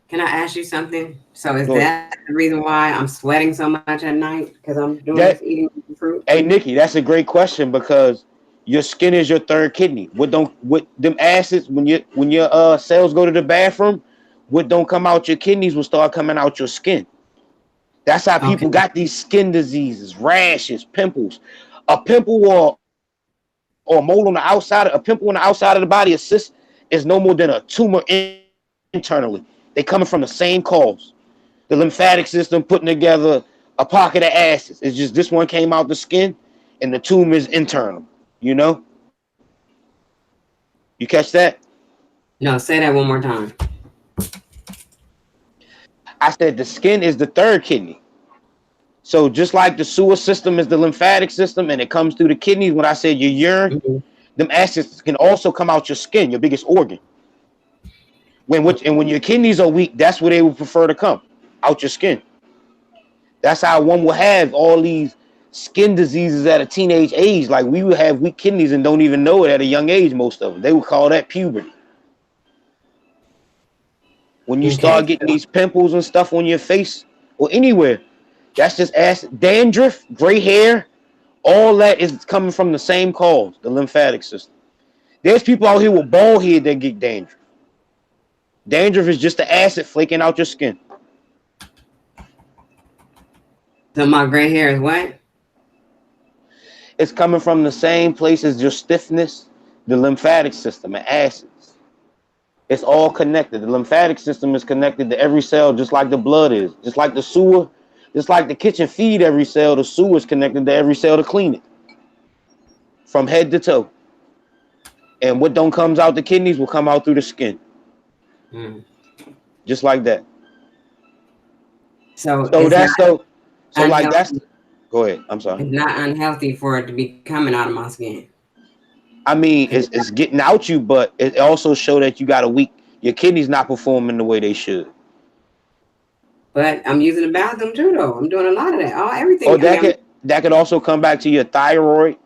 Can I ask you something? So is Go ahead. that the reason why I'm sweating so much at night? Because I'm doing this That eating fruit? Hey Nikki, that's a great question because your skin is your third kidney. What them acids when your cells go to the bathroom, what don't come out your kidneys will start coming out your skin. That's how Okay. people got these skin diseases, rashes, pimples. A pimple or a mole on the outside, a pimple on the outside of the body, a cyst is no more than a tumor internally. They coming from the same cause. The lymphatic system putting together a pocket of acids. It's just this one came out the skin and the tumor is internal. You know? You catch that? No, say that one more time. I said the skin is the third kidney. So just like the sewer system is the lymphatic system and it comes through the kidneys, when I said your urine, Mm-hmm. them acids can also come out your skin, your biggest organ. And when your kidneys are weak, that's where they would prefer to come, out your skin. That's how one will have all these skin diseases at a teenage age. Like we would have weak kidneys and don't even know it at a young age, most of them. They would call that puberty. When you Okay. start getting these pimples and stuff on your face or anywhere, That's just acid. Dandruff, gray hair, all that is coming from the same cause, the lymphatic system. There's people out here with bald head that get dandruff. Dandruff is just the acid flaking out your skin. So my gray hair is what? It's coming from the same place as your stiffness, the lymphatic system, and acids. It's all connected. The lymphatic system is connected to every cell, just like the blood is. Just like the sewer, just like the kitchen feed every cell, the sewer is connected to every cell to clean it from head to toe. And what don't comes out the kidneys will come out through the skin, Mm. just like that. So So it's not that's so like that's. unhealthy. Go ahead. I'm sorry. It's not unhealthy for it to be coming out of my skin. I mean, 'Cause it's getting out you, but it also show that you got a weak. Your kidneys not performing the way they should. but I'm using the bathroom too, though. I'm doing a lot of that. All Or everything. I that mean, could also come back to your thyroid.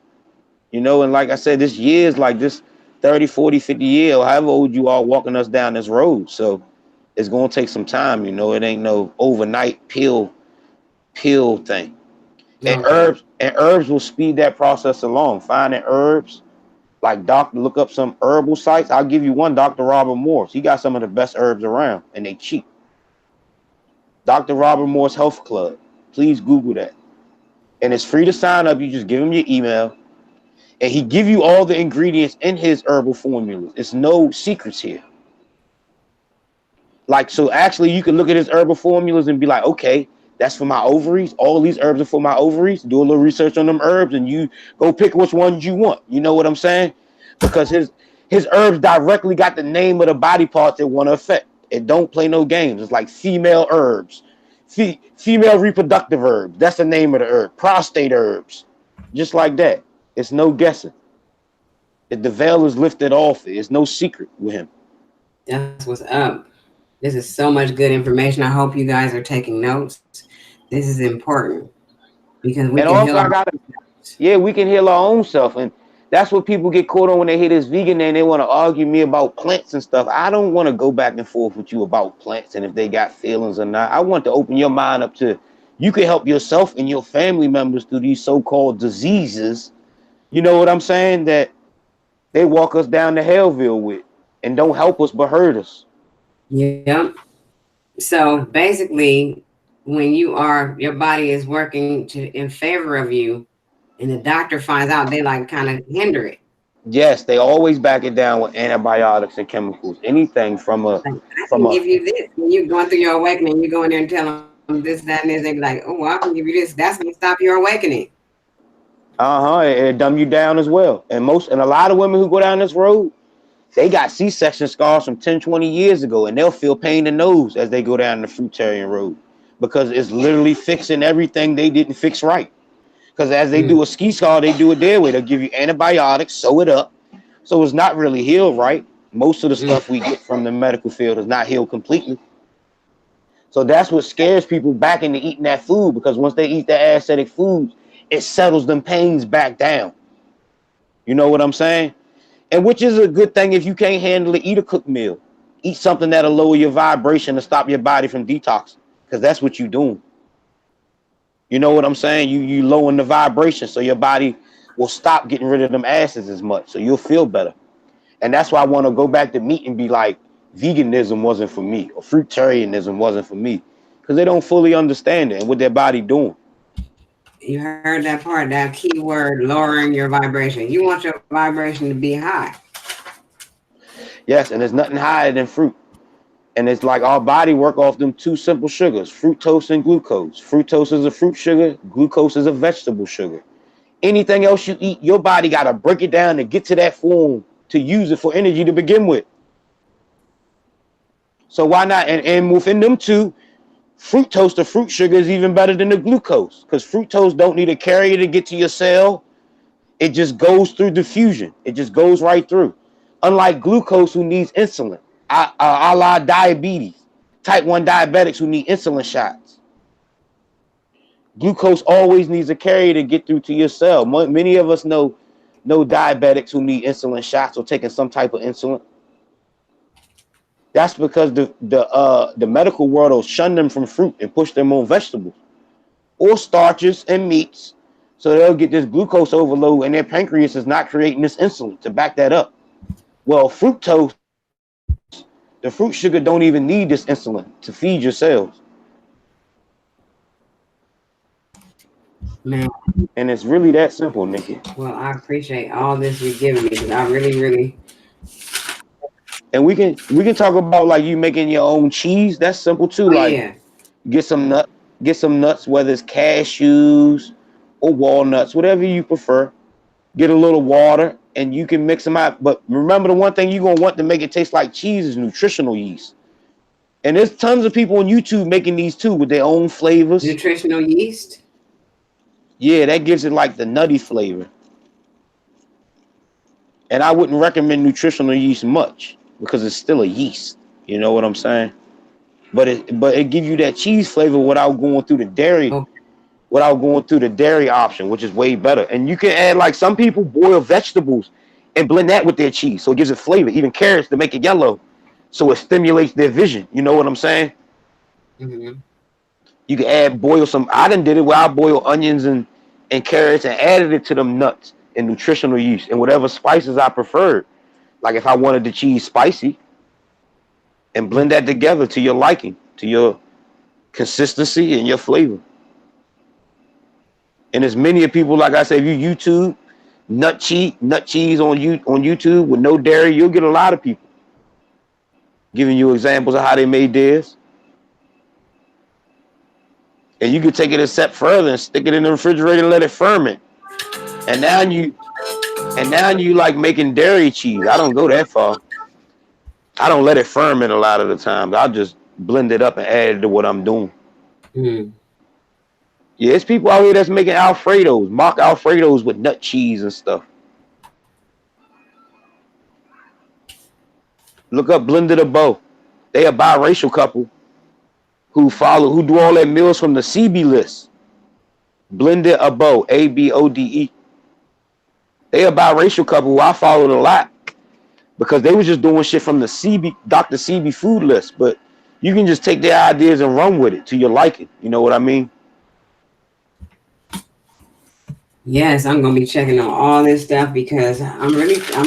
And like I said, this year's like this 30, 40, 50 year, or however old you are walking us down this road. So it's gonna take some time. It ain't no overnight pill thing. And okay. herbs will speed that process along. Finding herbs like doctor, look up some herbal sites. I'll give you one, Dr. Robert Morse. He got some of the best herbs around, and they cheap. Dr. Robert Morse Health Club. Please Google that. And it's free to sign up. You just give him your email, and he give you all the ingredients in his herbal formulas. It's no secrets here. Like, so actually you can look at his herbal formulas and be like, okay, that's for my ovaries. All these herbs are for my ovaries. Do a little research on them herbs and you go pick which ones you want. You know what I'm saying? Because his herbs directly got the name of the body parts it want to affect. It don't play no games. It's like female herbs, female reproductive herbs. That's the name of the herb. Prostate herbs, just like that. It's no guessing. The veil is lifted off. It's no secret with him. That's what's up. This is so much good information. I hope you guys are taking notes. This is important because we And can heal also, I our. got yeah, we can heal our own self. And that's what people get caught on when they hear this vegan and they want to argue me about plants and stuff. I don't want to go back and forth with you about plants and if they got feelings or not. I want to open your mind up to you can help yourself and your family members through these so-called diseases. You know what I'm saying? That they walk us down the hellville with and don't help us but hurt us. Yep. So basically, when your body is working in favor of you, and the doctor finds out, they like kind of hinder it. Yes, they always back it down with antibiotics and chemicals. Anything from a Like, I from can a give you this. When you're going through your awakening, you go in there and tell them this, that, and this. They be like, oh, well, I can give you this. That's going to stop your awakening. it dumb you down as well. And a lot of women who go down this road, they got C-section scars from 10, 20 years ago, and they'll feel pain in the nose as they go down the fruitarian road because it's literally fixing everything they didn't fix right. Because as they Mm, do a ski scar, they do it their way. They'll give you antibiotics, sew it up, so it's not really healed right. Most of the mm. stuff we get from the medical field is not healed completely. So that's what scares people back into eating that food because once they eat that acidic foods, it settles them pains back down. You know what I'm saying? And which is a good thing if you can't handle it, eat a cooked meal. Eat something that'll lower your vibration to stop your body from detoxing. Because that's what you're doing. You know what I'm saying? You lowering the vibration so your body will stop getting rid of them acids as much. So you'll feel better. And that's why I want to go back to meat and be like, veganism wasn't for me, or fruitarianism wasn't for me. Because they don't fully understand it and what their body doing. You heard that part, that key word, lowering your vibration. You want your vibration to be high. Yes, and there's nothing higher than fruit. And it's like our body work off them two simple sugars, fructose and glucose. Fructose is a fruit sugar, glucose is a vegetable sugar. Anything else you eat, your body got to break it down to get to that form to use it for energy to begin with. So why not? And within them two, fructose, the fruit sugar, is even better than the glucose because fructose don't need a carrier to get to your cell. It just goes through diffusion. It just goes right through. Unlike glucose, who needs insulin, a la diabetes, type 1 diabetics who need insulin shots. Glucose always needs a carrier to get through to your cell. Many of us know diabetics who need insulin shots or taking some type of insulin. That's because the medical world will shun them from fruit and push them on vegetables or starches and meats. So they'll get this glucose overload, and their pancreas is not creating this insulin to back that up. Well, fructose, the fruit sugar don't even need this insulin to feed your cells. Man, And it's really that simple, Nikki. well, I appreciate all this you're giving me because I really, really, And we can talk about like you making your own cheese. That's simple too. oh Like yeah. get some nut, get some nuts, whether it's cashews or walnuts, whatever you prefer. Get a little water, and you can mix them out. But remember, the one thing you're gonna want to make it taste like cheese is nutritional yeast. And there's tons of people on YouTube making these too with their own flavors. Nutritional yeast. Yeah, that gives it like the nutty flavor. And I wouldn't recommend nutritional yeast much because it's still a yeast. You know what I'm saying? But it gives you that cheese flavor Okay. without going through the dairy option, which is way better. And you can add like some people boil vegetables and blend that with their cheese, so it gives it flavor. Even carrots to make it yellow, so it stimulates their vision. You know what I'm saying? Mm-hmm. You can add boil some. I done did it where I boil onions and carrots and added it to them nuts and nutritional yeast and whatever spices I preferred. Like if I wanted the cheese spicy, and blend that together to your liking, to your consistency and your flavor. And as many of people, like I said, if you YouTube nut cheese on YouTube with no dairy, you'll get a lot of people giving you examples of how they made theirs. And you can take it a step further and stick it in the refrigerator and let it ferment. And now you like making dairy cheese. I don't go that far. I don't let it ferment a lot of the times. I'll just blend it up and add it to what I'm doing. Mm. Yeah, it's people out here that's making Alfredos, mock Alfredos with nut cheese and stuff. Look up Blended Abo. They a biracial couple who do all their meals from the CB list. Blended Abo, ABODE. They a biracial couple who I followed a lot because they was just doing shit from the CB Dr. CB food list. But you can just take their ideas and run with it to your liking. You know what I mean? Yes, I'm gonna be checking on all this stuff because I'm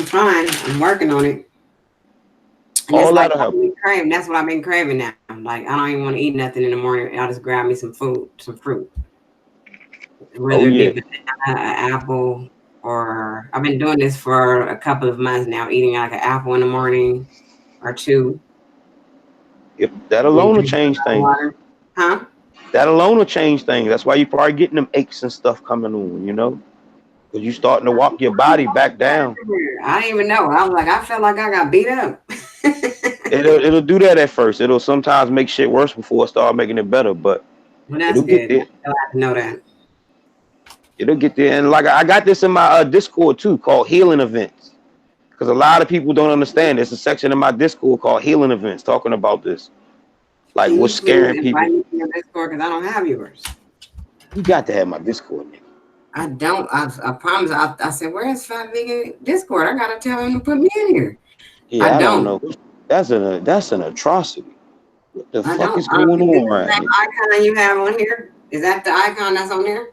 trying. I'm working on it. And it's All like that'll help I've you. been craving. That's what I've been craving now. Like I don't even want to eat nothing in the morning. I'll just grab me some food, some fruit, Oh whether it be yeah. banana, an apple, or I've been doing this for a couple of months now, eating like an apple in the morning or two, If that and alone will drinking change a lot of things. water. Huh? That alone will change things. That's why you probably getting them aches and stuff coming on, you know? Because you starting to walk your body back down. I didn't even know. I was like, I felt like I got beat up. It'll do that at first. It'll sometimes make shit worse before it start making it better, but Well, that's it'll get good. there. I'm glad to know that. It'll get there. And like I got this in my Discord too, called Healing Events. Because a lot of people don't understand. There's a section in my Discord called Healing Events talking about this. Like Can what's you please scaring invite people. me to your Discord because I don't have yours. You got to have my Discord, nigga. I don't. I promise. I said, where's Fat Vegan Discord? I gotta tell him to put me in here. I Yeah, I don't don't. know. That's an atrocity. What the I fuck don't. is going Is this on the right same here? icon you have on here? Is that the icon that's on there?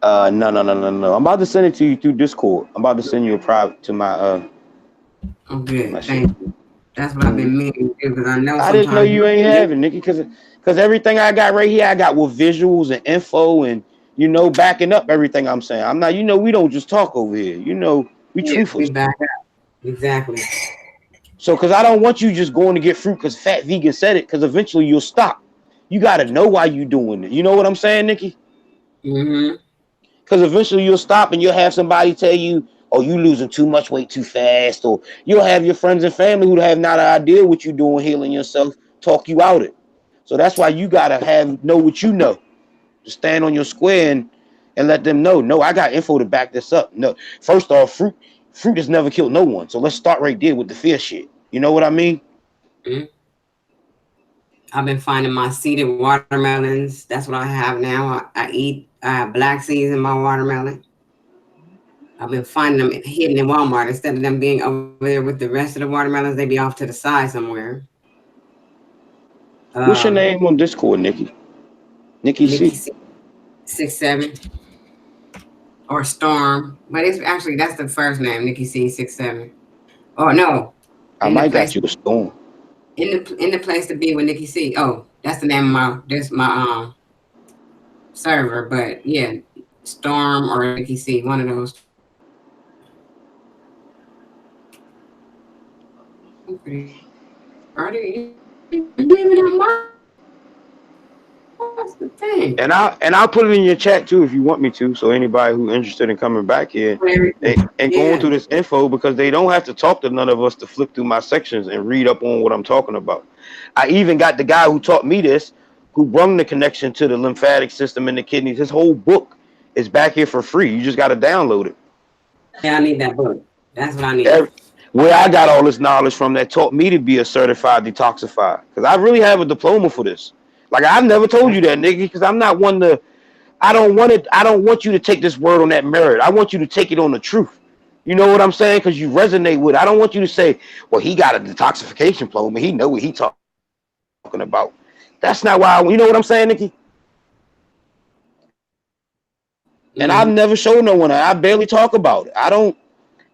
No, no, no, no, no. I'm about to send it to you through Discord. I'm about to send you a private Oh, to my good. shit. Thank you. That's what I've Mhm. been meaning to do because I know I didn't know sometimes you ain't you having, Nikki, because everything I got right here, I got with visuals and info and backing up everything I'm saying. I'm not, we don't just talk over here. We yes, we truthers. back up. Exactly. So, because I don't want you just going to get fruit because Fat Vegan said it, because eventually you'll stop. You got to know why you doing it. You know what I'm saying, Nikki? Mm-hmm. Because eventually you'll stop and you'll have somebody tell you, oh, you losing too much weight too fast. Or you'll have your friends and family who have not an idea what you're doing healing yourself talk you out it. So that's why you got to know what you know. Just stand on your square and let them know. No, I got info to back this up. No, first off, fruit has never killed no one. So let's start right there with the fear shit. You know what I mean? Mm-hmm. I've been finding my seeded watermelons. That's what I have now. I eat black seeds in my watermelon. I've been finding them hidden in Walmart instead of them being over there with the rest of the watermelons. They be off to the side somewhere. What's your Um, name on Discord, Nikki? Nikki Nikki C. C 67 or Storm, but it's actually that's the first name, Nikki C 67. Oh no, I in the might place got you a storm. in the place to be with Nikki C. Oh, that's the name of my server, but yeah, Storm or Nikki C, one of those two. I'm pretty sure. Are they even in March? What's the thing? And I'll put it in your chat too if you want me to. So anybody who's interested in coming back here and going Yeah. through this info, because they don't have to talk to none of us to flip through my sections and read up on what I'm talking about. I even got the guy who taught me this, who brung the connection to the lymphatic system and the kidneys. His whole book is back here for free. You just got to download it. Yeah, I need that book. That's what I need. Every, where I got all this knowledge from that taught me to be a certified detoxifier, because I really have a diploma for this. Like I've never told you that, nigga, because I'm not one to. I don't want it. I don't want you to take this word on that merit. I want you to take it on the truth. You know what I'm saying? Because you resonate with it. I don't want you to say, "Well, he got a detoxification diploma. He know what he talking about." That's not why. You know what I'm saying, Nikki? And I've Mm-hmm. never showed no one. I barely talk about it. I don't.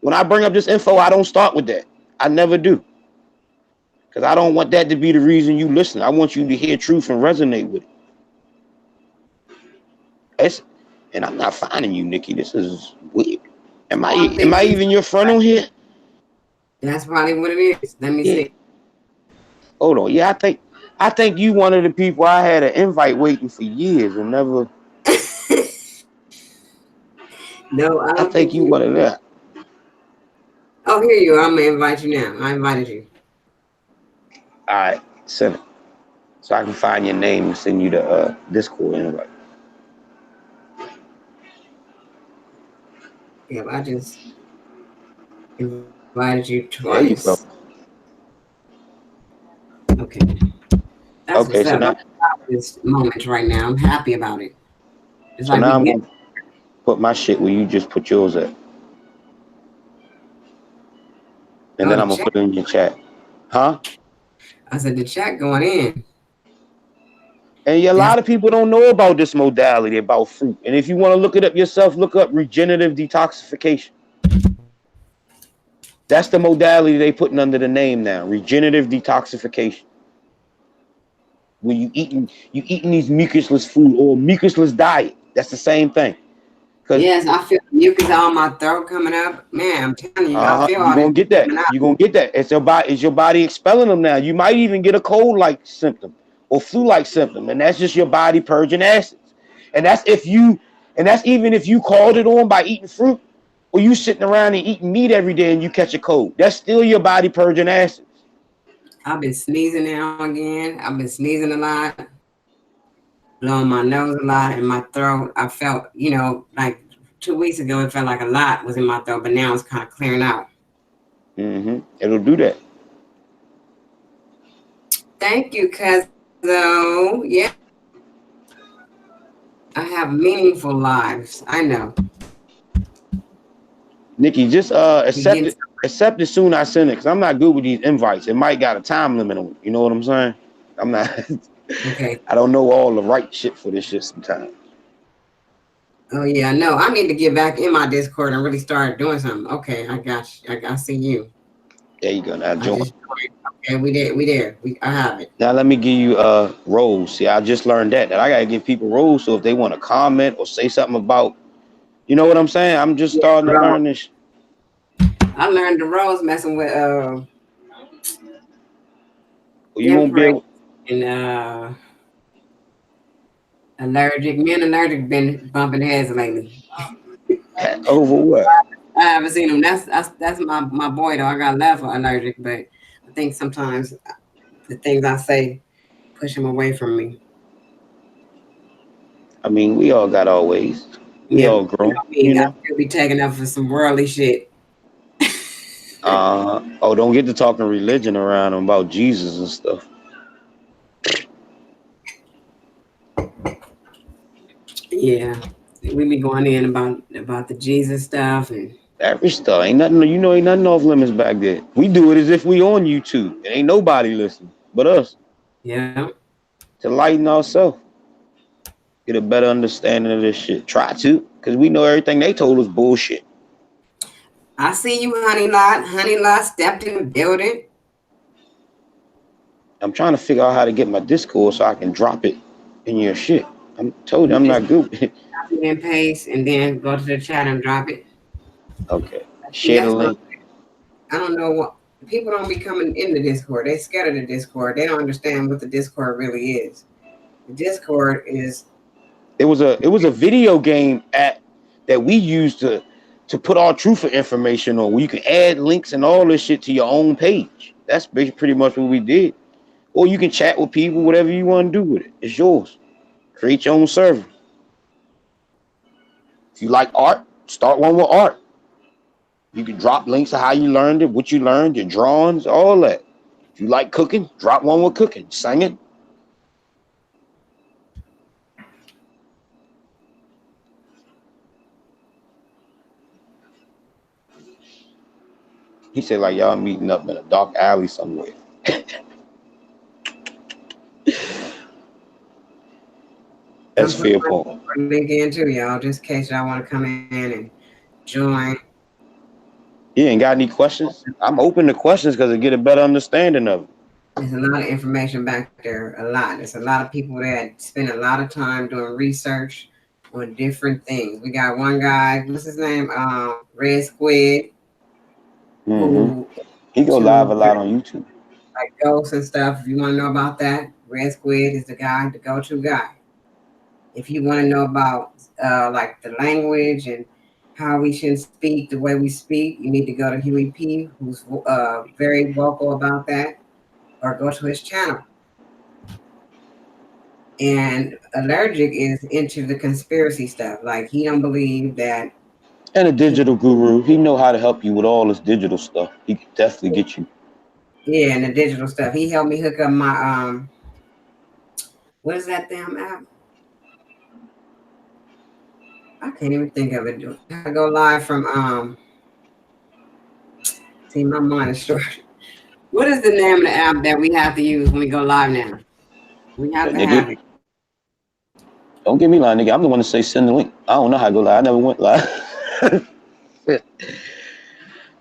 When I bring up this info, I don't start with that. I never do. Because I don't want that to be the reason you listen. I want you to hear truth and resonate with it. It's, and I'm not finding you, Nikki. This is weird. Am I Oh, I'm am I thinking even your friend on here? that's probably what it is. Let me Yeah. see. Hold on. Yeah, I think you one of the people I had an invite waiting for years and never. No, I I don't think think you you. one of that. Oh, here you are. I'm gonna invite you now. I invited you. All right, send it so I can find your name and send you the Discord invite. Yeah, I just invited you There you twice. go. Okay, that's what's Okay, up. so I'm now proud of this moment right now. I'm happy about it. It's so like now we I'm get. gonna put my shit where you just put yours at, and Oh, then the I'm gonna chat. put it in your chat. Huh? I said the chat going in. And yeah, a That's lot of people don't know about this modality about fruit. And if you want to look it up yourself, look up regenerative detoxification. That's the modality they putting under the name now, regenerative detoxification. Where you eating these mucusless food or mucusless diet. That's the same thing. Cause yes. I feel mucus all my throat coming up. Man, I'm telling you, I feel you're all this gonna get that. coming out. You're gonna get that. It's your body expelling them now. You might even get a cold-like symptom or flu-like symptom, and that's just your body purging acids. And that's if you and that's even if you called it on by eating fruit or you sitting around and eating meat every day and you catch a cold. That's still your body purging acids. I've been sneezing now again. I've been sneezing a lot, blowing my nose a lot, in my throat. I felt, like 2 weeks ago, it felt like a lot was in my throat, but now it's kind of clearing out. It'll do that. Thank you, Cuzzo. Yes, I have meaningful lives. I know. Nikki, just We getting accept it soon I send it because I'm not good with these invites. It might got a time limit on it. You know what I'm saying? I'm not. okay. I don't know all the right shit for this shit sometimes. Oh yeah, no. I need to get back in my Discord and really start doing something. Okay, I got you. I see you. There you go. Now I join. just okay. We did. We there. I have it. Now let me give you roles. See, I just learned that I gotta give people roles. So if they want to comment or say something about, you know what I'm saying? I'm just Yeah, starting to bro. learn this. I learned the ropes messing with Well, you won't be Empress able and allergic. Me and allergic been bumping heads lately. over what? I haven't seen him. That's my boy though. I got love for allergic, but I think sometimes the things I say push him away from me. I mean, we all got our ways. We Yeah, all but you grown, know you me. I know. still be taking up for some worldly shit. Oh, don't get to talking religion around them about Jesus and stuff. Yeah, we be going in about the Jesus stuff and Every stuff ain't nothing. Ain't nothing off limits back there. We do it as if we on YouTube. It ain't nobody listening but us yeah. to lighten ourselves. Get a better understanding of this shit. Try to, because we know everything they told us bullshit. I see you, Honey Lot. Honey Lot stepped in the building. I'm trying to figure out how to get my Discord so I can drop it in your shit. I'm told you You I'm just not good with it. copy and paste and then go to the chat and drop it. Okay. See, Share the that's what link. I don't know what people don't be coming in the Discord. They scared of the Discord. They don't understand what the Discord really is. The Discord is It was a video game app that we used to put our truth information on, where you can add links and all this shit to your own page. That's pretty much what we did. Or you can chat with people, whatever you want to do with it. It's yours. Create your own server. If you like art, start one with art. You can drop links of how you learned it, what you learned, your drawings, all that. If you like cooking, drop one with cooking, singing. He said like y'all meeting up in a dark alley somewhere. That's I'm putting fair my point. link in too, y'all, just in case y'all want to come in and join. You ain't got any questions? I'm open to questions because I get a better understanding of it. There's a lot of information back there, a lot. There's a lot of people that spend a lot of time doing research on different things. We got one guy, what's his name? Red Squid, Mm-hmm. who He go live to a lot on YouTube. like ghosts and stuff. If you want to know about that, Red Squid is the guy, the go-to guy. If you want to know about like the language and how we should speak the way we speak, you need to go to Huey P, who's very vocal about that, or go to his channel. And Allergic is into the conspiracy stuff. Like he don't believe that. And a digital guru. He know how to help you with all this digital stuff. He can definitely get you. Yeah, and the digital stuff. He helped me hook up my what is that damn app? I can't even think of it. I go live from see my mind is short. What is the name of the app that we have to use when we go live now? We have But to have nigga, it. don't get me lying, nigga. I'm the one to say send the link. I don't know how to go live. I never went live.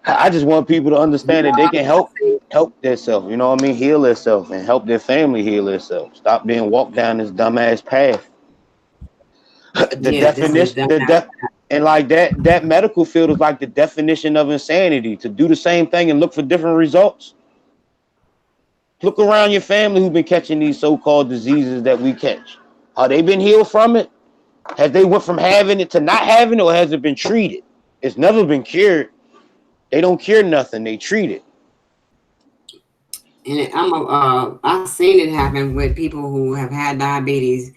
I just want people to You understand know, that they can I help themselves. You know what I mean? Heal themselves and help their family heal themselves. Stop being walked down this dumbass path. The yeah, this is definition, dumb. and like that medical field is like the definition of insanity. To do the same thing and look for different results. Look around your family who've been catching these so-called diseases that we catch. Have they been healed from it? Has they went from having it to not having it, or has it been treated? It's never been cured. They don't cure nothing. They treat it. And I've seen it happen with people who have had diabetes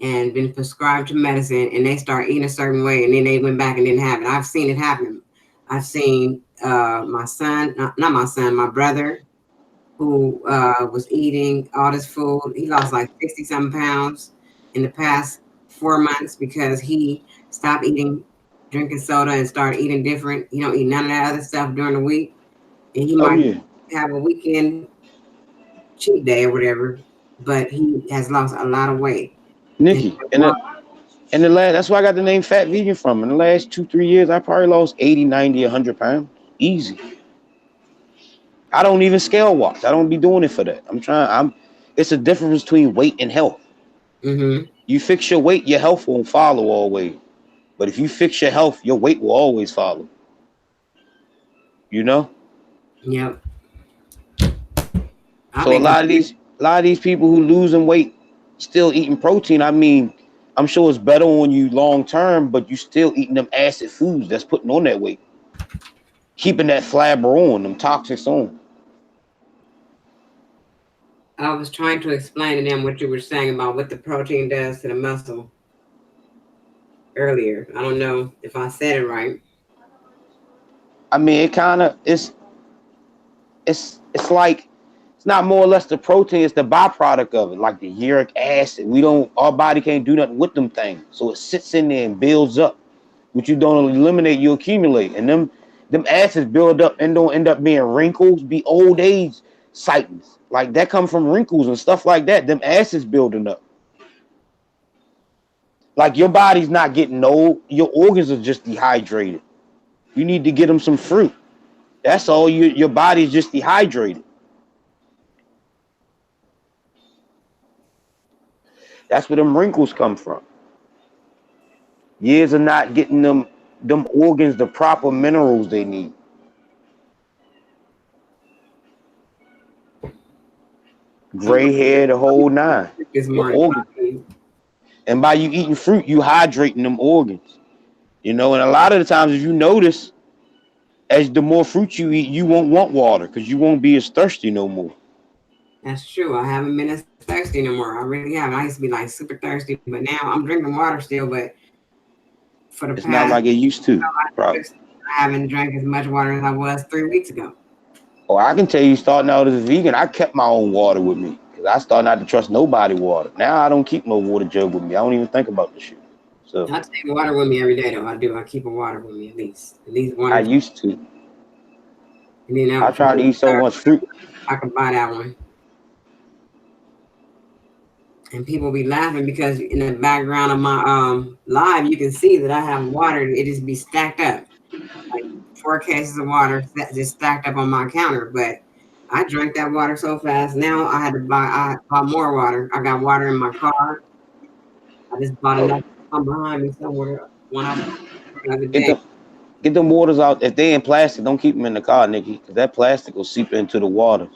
and been prescribed to medicine, and they start eating a certain way, and then they went back and didn't have it. I've seen it happen. I've seen my son, not my son, my brother, who was eating all this food. He lost like 60 something pounds in the past 4 months because he stopped eating, drinking soda and started eating different. He don't eat none of that other stuff during the week, and he Oh might yeah, have a weekend cheat day or whatever, but he has lost a lot of weight. And Nicki. And the last, that's why I got the name Fat Vegan from. In the last 2-3 years, I probably lost 80, 90, 100 pounds. Easy. I don't even scale watch. I don't be doing it for that. It's a difference between weight and health. mm-hmm. You fix your weight, your health won't follow always. But if you fix your health, your weight will always follow. You know? Yep. I've So a been lot of confused. these people who losing weight still eating protein, I mean, I'm sure it's better on you long term, but you still eating them acid foods that's putting on that weight. Keeping that flabber on, them toxics on. I was trying to explain to them what you were saying about what the protein does to the muscle earlier. I don't know if I said it right. I mean, it kind of it's like it's not more or less the protein, it's the byproduct of it, like the uric acid. Our body can't do nothing with them things. So it sits in there and builds up. What you don't eliminate, you accumulate. And them acids build up and don't end up being wrinkles, be old age sightings. Like that come from wrinkles and stuff like that. Them acids building up. Like your body's not getting old. Your organs are just dehydrated. You need to get them some fruit. That's all. Your body's just dehydrated. That's where them wrinkles come from. Years of not getting them organs the proper minerals they need. I'm Gray hair, the whole nine. this Your morning. organs. And by you eating fruit, you hydrating them organs. You know, and a lot of the times, if you notice, as the more fruit you eat, you won't want water because you won't be as thirsty no more. That's true. I haven't been as thirsty no more. I really haven't. I used to be like super thirsty, but now I'm drinking water still. But for the It's not past like it used to, probably. weeks, I haven't drank as much water as I was 3 weeks ago. Oh, I can tell you, starting out as a vegan, I kept my own water with me because I started not to trust nobody water. Now I don't keep no water jug with me. I don't even think about this shit. So I take water with me every day, though. I do. I keep a water with me at least one I or two. used to. And then I out for try to eat so much fruit. I could buy that one. And people be laughing because in the background of my live, you can see that I have water. It just be stacked up, like 4 cases of water just stacked up on my counter. But I drank that water so fast. Now I bought more water. I got water in my car. I just bought Oh, another one behind me somewhere. One I bought the other get day. them, get them waters out. If they in plastic, don't keep them in the car, Nikki, because that plastic will seep into the water.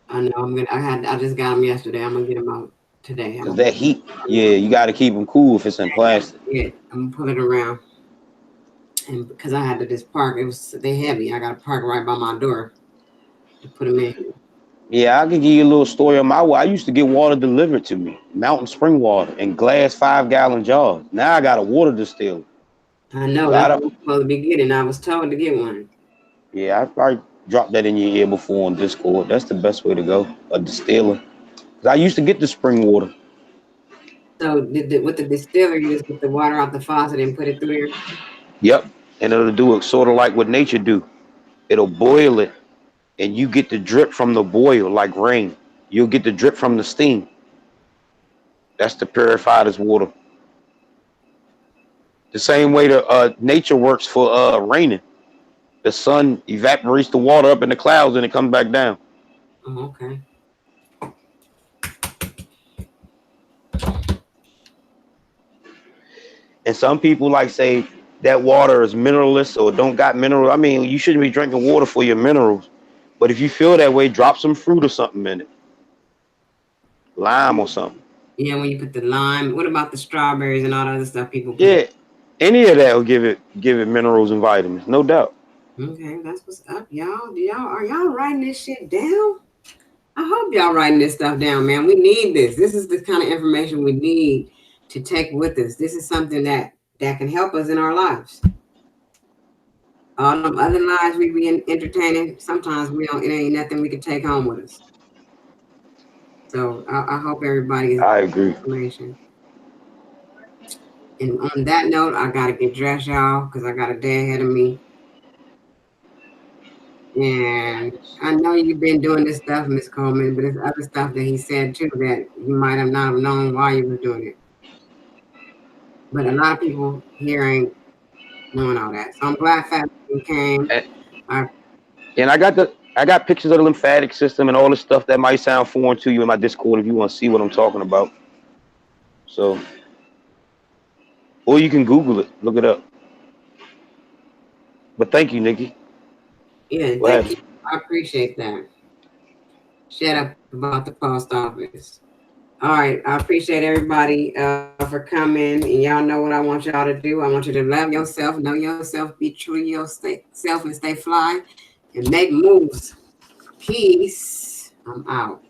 I know I'm gonna. I just got them yesterday. I'm gonna get them out today. I'm Because gonna that heat, yeah, you got to keep them cool if it's in plastic. I'm gonna pull it around. And because I had to just park, they heavy. I got to park right by my door to put them in. Yeah, I can give you a little story on my way. I used to get water delivered to me, mountain spring water in glass 5 gallon jars. Now I got a water distiller. I know So I that's what don't, I'm supposed to be getting. I was told to get one. yeah, I probably dropped that in your ear before on Discord. That's the best way to go, a distiller. 'Cause I used to get the spring water. So with the distiller, you just get the water out the faucet and put it through there. Yep. And it'll do it sort of like what nature do. It'll boil it and you get the drip from the boil like rain. You'll get the drip from the steam. That's the purified as water. The same way the nature works for raining. The sun evaporates the water up in the clouds and it comes back down. Oh, okay. And some people like say that water is mineralless or don't got minerals. I mean, you shouldn't be drinking water for your minerals. But if you feel that way, drop some fruit or something in it, lime or something. Yeah, when you put the lime. What about the strawberries and all the other stuff people put in? Yeah, any of that will give it minerals and vitamins, no doubt. Okay, that's what's up, y'all. Are y'all writing this shit down? I hope y'all writing this stuff down, man. We need this. This is the kind of information we need to take with us. This is something that can help us in our lives. All them other lives we be entertaining, sometimes we don't. It ain't nothing we can take home with us. So I hope everybody is I agree. information. And on that note, I gotta get dressed, y'all, because I got a day ahead of me. And I know you've been doing this stuff, Miss Coleman, but there's other stuff that he said too that you might have not have known why you was doing it. But a lot of people here ain't knowing all that. So I'm glad Fat Man came. And, I, and I got pictures of the lymphatic system and all the stuff that might sound foreign to you in my Discord if you want to see what I'm talking about. So, or you can Google it, look it up. But thank you, Nikki. yeah, What thank you. happened? I appreciate that. Shut up about the post office. All right, I appreciate everybody for coming, and y'all know what I want y'all to do. I want you to love yourself, know yourself, be true to yourself, and stay fly, and make moves. Peace. I'm out.